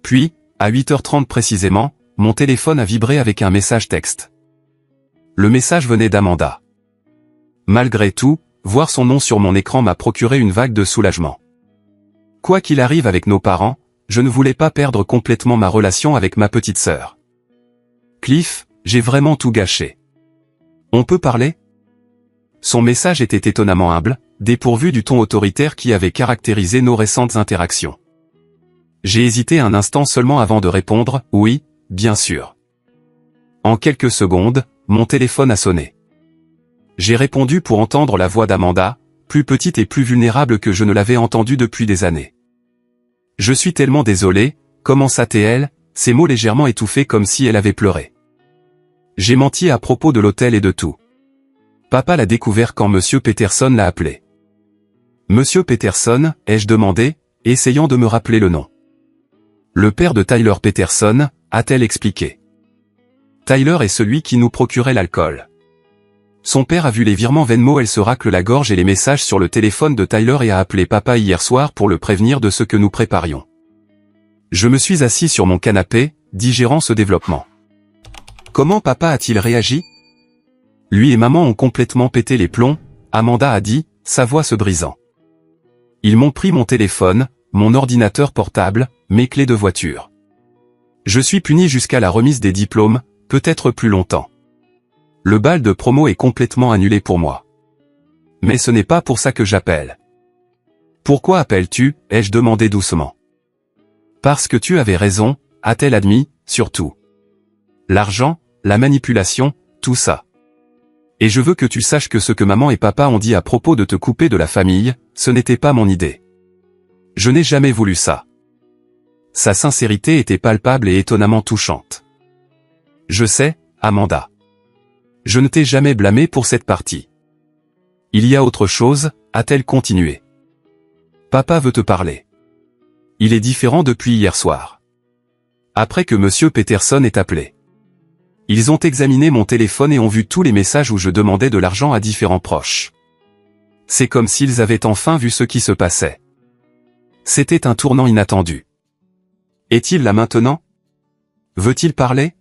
Puis, à 8h30 précisément, mon téléphone a vibré avec un message texte. Le message venait d'Amanda. Malgré tout, voir son nom sur mon écran m'a procuré une vague de soulagement. Quoi qu'il arrive avec nos parents, je ne voulais pas perdre complètement ma relation avec ma petite sœur. Cliff, j'ai vraiment tout gâché. On peut parler? Son message était étonnamment humble, dépourvu du ton autoritaire qui avait caractérisé nos récentes interactions. J'ai hésité un instant seulement avant de répondre, oui, bien sûr. En quelques secondes, mon téléphone a sonné. J'ai répondu pour entendre la voix d'Amanda, plus petite et plus vulnérable que je ne l'avais entendue depuis des années. Je suis tellement désolé, commença-t-elle, ces mots légèrement étouffés comme si elle avait pleuré. J'ai menti à propos de l'hôtel et de tout. Papa l'a découvert quand Monsieur Peterson l'a appelé. Monsieur Peterson, ai-je demandé, essayant de me rappeler le nom. Le père de Tyler Peterson, a-t-elle expliqué. Tyler est celui qui nous procurait l'alcool. Son père a vu les virements Venmo, elle se racle la gorge et les messages sur le téléphone de Tyler et a appelé papa hier soir pour le prévenir de ce que nous préparions. Je me suis assis sur mon canapé, digérant ce développement. Comment papa a-t-il réagi? Lui et maman ont complètement pété les plombs, Amanda a dit, sa voix se brisant. Ils m'ont pris mon téléphone, mon ordinateur portable, mes clés de voiture. Je suis puni jusqu'à la remise des diplômes, peut-être plus longtemps. Le bal de promo est complètement annulé pour moi. Mais ce n'est pas pour ça que j'appelle. Pourquoi appelles-tu? Ai-je demandé doucement. Parce que tu avais raison, a-t-elle admis, surtout. L'argent, la manipulation, tout ça. Et je veux que tu saches que ce que maman et papa ont dit à propos de te couper de la famille, ce n'était pas mon idée. Je n'ai jamais voulu ça. Sa sincérité était palpable et étonnamment touchante. Je sais, Amanda. Je ne t'ai jamais blâmé pour cette partie. Il y a autre chose, a-t-elle continué. Papa veut te parler. Il est différent depuis hier soir. Après que Monsieur Peterson ait appelé. Ils ont examiné mon téléphone et ont vu tous les messages où je demandais de l'argent à différents proches. C'est comme s'ils avaient enfin vu ce qui se passait. C'était un tournant inattendu. Est-il là maintenant? Veut-il parler?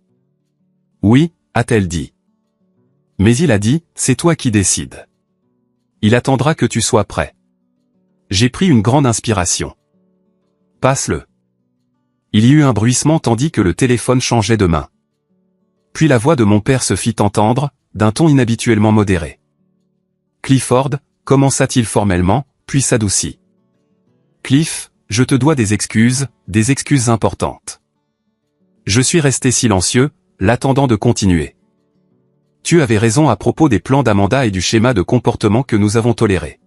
Oui, a-t-elle dit. Mais il a dit, c'est toi qui décides. Il attendra que tu sois prêt. J'ai pris une grande inspiration. Passe-le. Il y eut un bruissement tandis que le téléphone changeait de main. Puis la voix de mon père se fit entendre, d'un ton inhabituellement modéré. Clifford, commença-t-il formellement, puis s'adoucit. Cliff, je te dois des excuses importantes. Je suis resté silencieux, l'attendant de continuer. Tu avais raison à propos des plans d'Amanda et du schéma de comportement que nous avons toléré.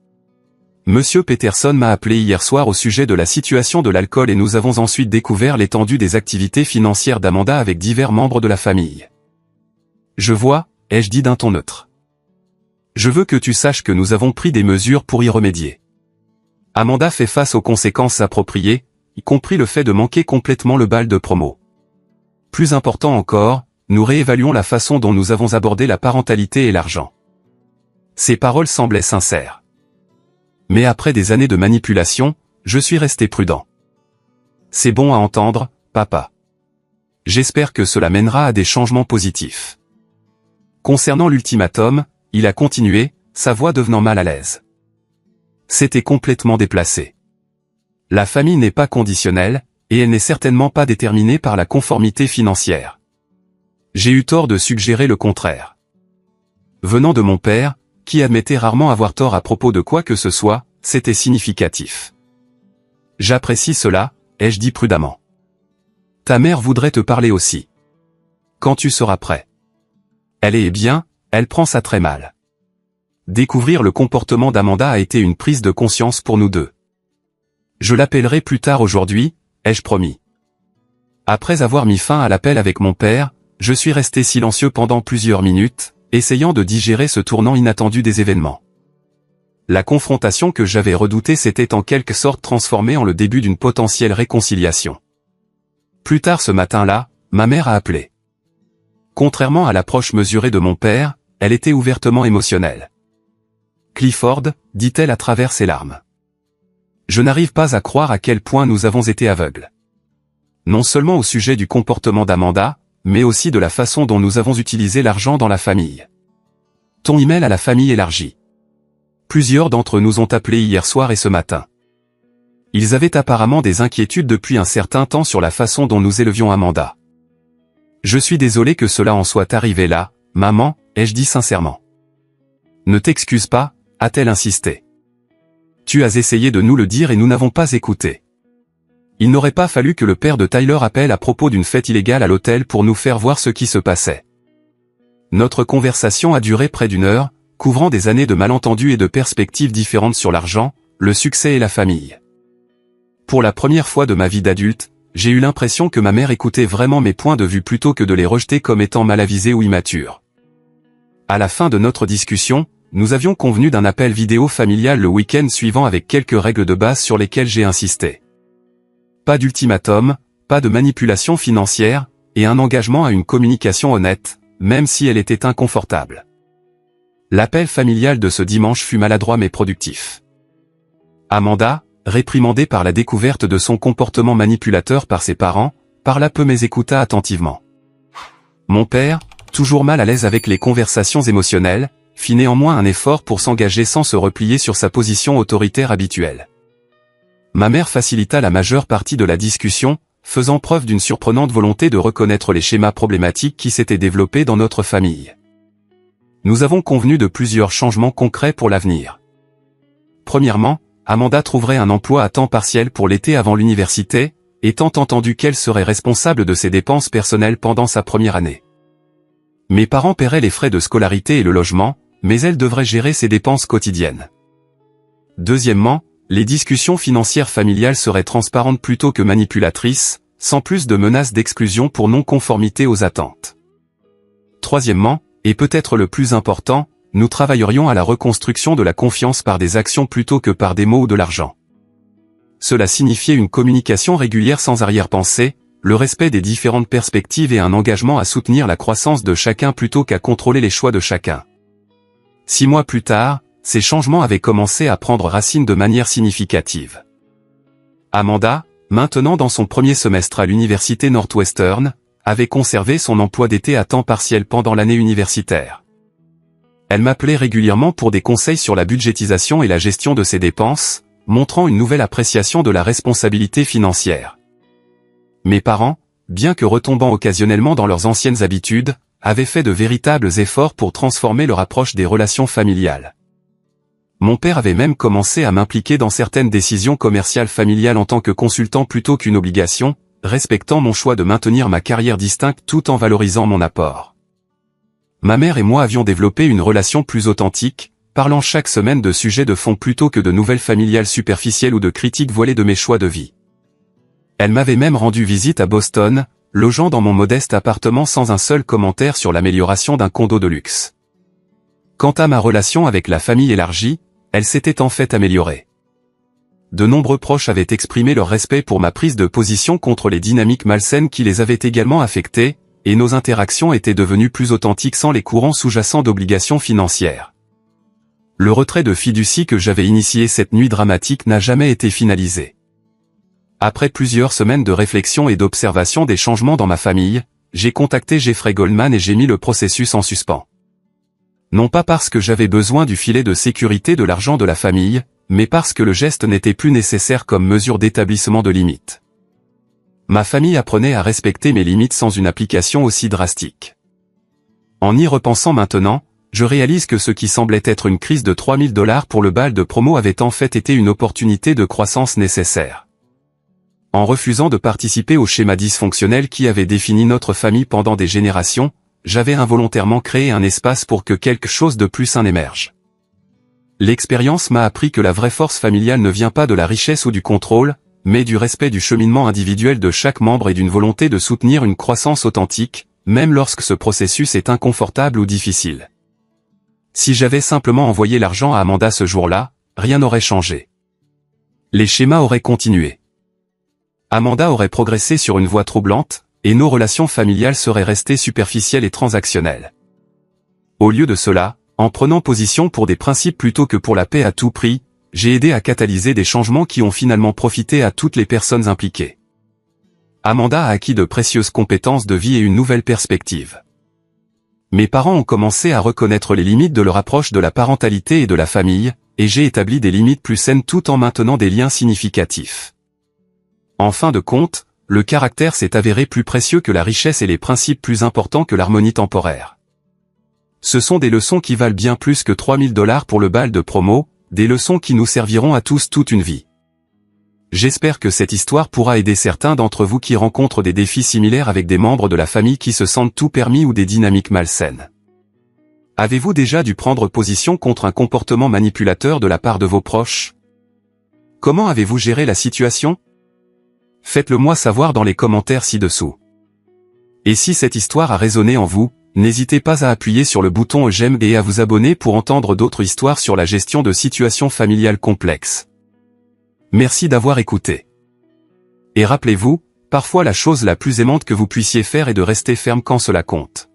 Monsieur Peterson m'a appelé hier soir au sujet de la situation de l'alcool et nous avons ensuite découvert l'étendue des activités financières d'Amanda avec divers membres de la famille. Je vois, ai-je dit d'un ton neutre. Je veux que tu saches que nous avons pris des mesures pour y remédier. Amanda fait face aux conséquences appropriées, y compris le fait de manquer complètement le bal de promo. Plus important encore, nous réévaluons la façon dont nous avons abordé la parentalité et l'argent. Ces paroles semblaient sincères. Mais après des années de manipulation, je suis resté prudent. C'est bon à entendre, papa. J'espère que cela mènera à des changements positifs. Concernant l'ultimatum, il a continué, sa voix devenant mal à l'aise. C'était complètement déplacé. La famille n'est pas conditionnelle, et elle n'est certainement pas déterminée par la conformité financière. J'ai eu tort de suggérer le contraire. Venant de mon père, qui admettait rarement avoir tort à propos de quoi que ce soit, c'était significatif. J'apprécie cela, ai-je dit prudemment. Ta mère voudrait te parler aussi. Quand tu seras prêt. Elle est bien, elle prend ça très mal. Découvrir le comportement d'Amanda a été une prise de conscience pour nous deux. Je l'appellerai plus tard aujourd'hui, ai-je promis. Après avoir mis fin à l'appel avec mon père, je suis resté silencieux pendant plusieurs minutes, essayant de digérer ce tournant inattendu des événements. La confrontation que j'avais redoutée s'était en quelque sorte transformée en le début d'une potentielle réconciliation. Plus tard ce matin-là, ma mère a appelé. Contrairement à l'approche mesurée de mon père, elle était ouvertement émotionnelle. Clifford, dit-elle à travers ses larmes. Je n'arrive pas à croire à quel point nous avons été aveugles. Non seulement au sujet du comportement d'Amanda, mais aussi de la façon dont nous avons utilisé l'argent dans la famille. Ton email à la famille élargie. Plusieurs d'entre nous ont appelé hier soir et ce matin. Ils avaient apparemment des inquiétudes depuis un certain temps sur la façon dont nous élevions Amanda. Je suis désolé que cela en soit arrivé là, maman, ai-je dit sincèrement. Ne t'excuse pas, a-t-elle insisté. Tu as essayé de nous le dire et nous n'avons pas écouté. Il n'aurait pas fallu que le père de Tyler appelle à propos d'une fête illégale à l'hôtel pour nous faire voir ce qui se passait. Notre conversation a duré près d'1 heure, couvrant des années de malentendus et de perspectives différentes sur l'argent, le succès et la famille. Pour la première fois de ma vie d'adulte, j'ai eu l'impression que ma mère écoutait vraiment mes points de vue plutôt que de les rejeter comme étant mal avisés ou immatures. À la fin de notre discussion, nous avions convenu d'un appel vidéo familial le week-end suivant avec quelques règles de base sur lesquelles j'ai insisté. Pas d'ultimatum, pas de manipulation financière, et un engagement à une communication honnête, même si elle était inconfortable. L'appel familial de ce dimanche fut maladroit mais productif. Amanda, réprimandée par la découverte de son comportement manipulateur par ses parents, parla peu mais écouta attentivement. Mon père, toujours mal à l'aise avec les conversations émotionnelles, fit néanmoins un effort pour s'engager sans se replier sur sa position autoritaire habituelle. Ma mère facilita la majeure partie de la discussion, faisant preuve d'une surprenante volonté de reconnaître les schémas problématiques qui s'étaient développés dans notre famille. Nous avons convenu de plusieurs changements concrets pour l'avenir. Premièrement, Amanda trouverait un emploi à temps partiel pour l'été avant l'université, étant entendu qu'elle serait responsable de ses dépenses personnelles pendant sa première année. Mes parents paieraient les frais de scolarité et le logement, mais elle devrait gérer ses dépenses quotidiennes. Deuxièmement, les discussions financières familiales seraient transparentes plutôt que manipulatrices, sans plus de menaces d'exclusion pour non-conformité aux attentes. Troisièmement, et peut-être le plus important, nous travaillerions à la reconstruction de la confiance par des actions plutôt que par des mots ou de l'argent. Cela signifiait une communication régulière sans arrière-pensée, le respect des différentes perspectives et un engagement à soutenir la croissance de chacun plutôt qu'à contrôler les choix de chacun. 6 mois plus tard, ces changements avaient commencé à prendre racine de manière significative. Amanda, maintenant dans son premier semestre à l'université Northwestern, avait conservé son emploi d'été à temps partiel pendant l'année universitaire. Elle m'appelait régulièrement pour des conseils sur la budgétisation et la gestion de ses dépenses, montrant une nouvelle appréciation de la responsabilité financière. Mes parents, bien que retombant occasionnellement dans leurs anciennes habitudes, avaient fait de véritables efforts pour transformer leur approche des relations familiales. Mon père avait même commencé à m'impliquer dans certaines décisions commerciales familiales en tant que consultant plutôt qu'une obligation, respectant mon choix de maintenir ma carrière distincte tout en valorisant mon apport. Ma mère et moi avions développé une relation plus authentique, parlant chaque semaine de sujets de fond plutôt que de nouvelles familiales superficielles ou de critiques voilées de mes choix de vie. Elle m'avait même rendu visite à Boston, logeant dans mon modeste appartement sans un seul commentaire sur l'amélioration d'un condo de luxe. Quant à ma relation avec la famille élargie, elle s'était en fait améliorée. De nombreux proches avaient exprimé leur respect pour ma prise de position contre les dynamiques malsaines qui les avaient également affectées, et nos interactions étaient devenues plus authentiques sans les courants sous-jacents d'obligations financières. Le retrait de fiducie que j'avais initié cette nuit dramatique n'a jamais été finalisé. Après plusieurs semaines de réflexion et d'observation des changements dans ma famille, j'ai contacté Jeffrey Goldman et j'ai mis le processus en suspens. Non pas parce que j'avais besoin du filet de sécurité de l'argent de la famille, mais parce que le geste n'était plus nécessaire comme mesure d'établissement de limites. Ma famille apprenait à respecter mes limites sans une application aussi drastique. En y repensant maintenant, je réalise que ce qui semblait être une crise de $3000 pour le bal de promo avait en fait été une opportunité de croissance nécessaire. En refusant de participer au schéma dysfonctionnel qui avait défini notre famille pendant des générations, j'avais involontairement créé un espace pour que quelque chose de plus sain émerge. L'expérience m'a appris que la vraie force familiale ne vient pas de la richesse ou du contrôle, mais du respect du cheminement individuel de chaque membre et d'une volonté de soutenir une croissance authentique, même lorsque ce processus est inconfortable ou difficile. Si j'avais simplement envoyé l'argent à Amanda ce jour-là, rien n'aurait changé. Les schémas auraient continué. Amanda aurait progressé sur une voie troublante, et nos relations familiales seraient restées superficielles et transactionnelles. Au lieu de cela, en prenant position pour des principes plutôt que pour la paix à tout prix, j'ai aidé à catalyser des changements qui ont finalement profité à toutes les personnes impliquées. Amanda a acquis de précieuses compétences de vie et une nouvelle perspective. Mes parents ont commencé à reconnaître les limites de leur approche de la parentalité et de la famille, et j'ai établi des limites plus saines tout en maintenant des liens significatifs. En fin de compte, le caractère s'est avéré plus précieux que la richesse et les principes plus importants que l'harmonie temporaire. Ce sont des leçons qui valent bien plus que $3000 pour le bal de promo, des leçons qui nous serviront à tous toute une vie. J'espère que cette histoire pourra aider certains d'entre vous qui rencontrent des défis similaires avec des membres de la famille qui se sentent tout permis ou des dynamiques malsaines. Avez-vous déjà dû prendre position contre un comportement manipulateur de la part de vos proches? Comment avez-vous géré la situation? Faites-le moi savoir dans les commentaires ci-dessous. Et si cette histoire a résonné en vous, n'hésitez pas à appuyer sur le bouton j'aime et à vous abonner pour entendre d'autres histoires sur la gestion de situations familiales complexes. Merci d'avoir écouté. Et rappelez-vous, parfois la chose la plus aimante que vous puissiez faire est de rester ferme quand cela compte.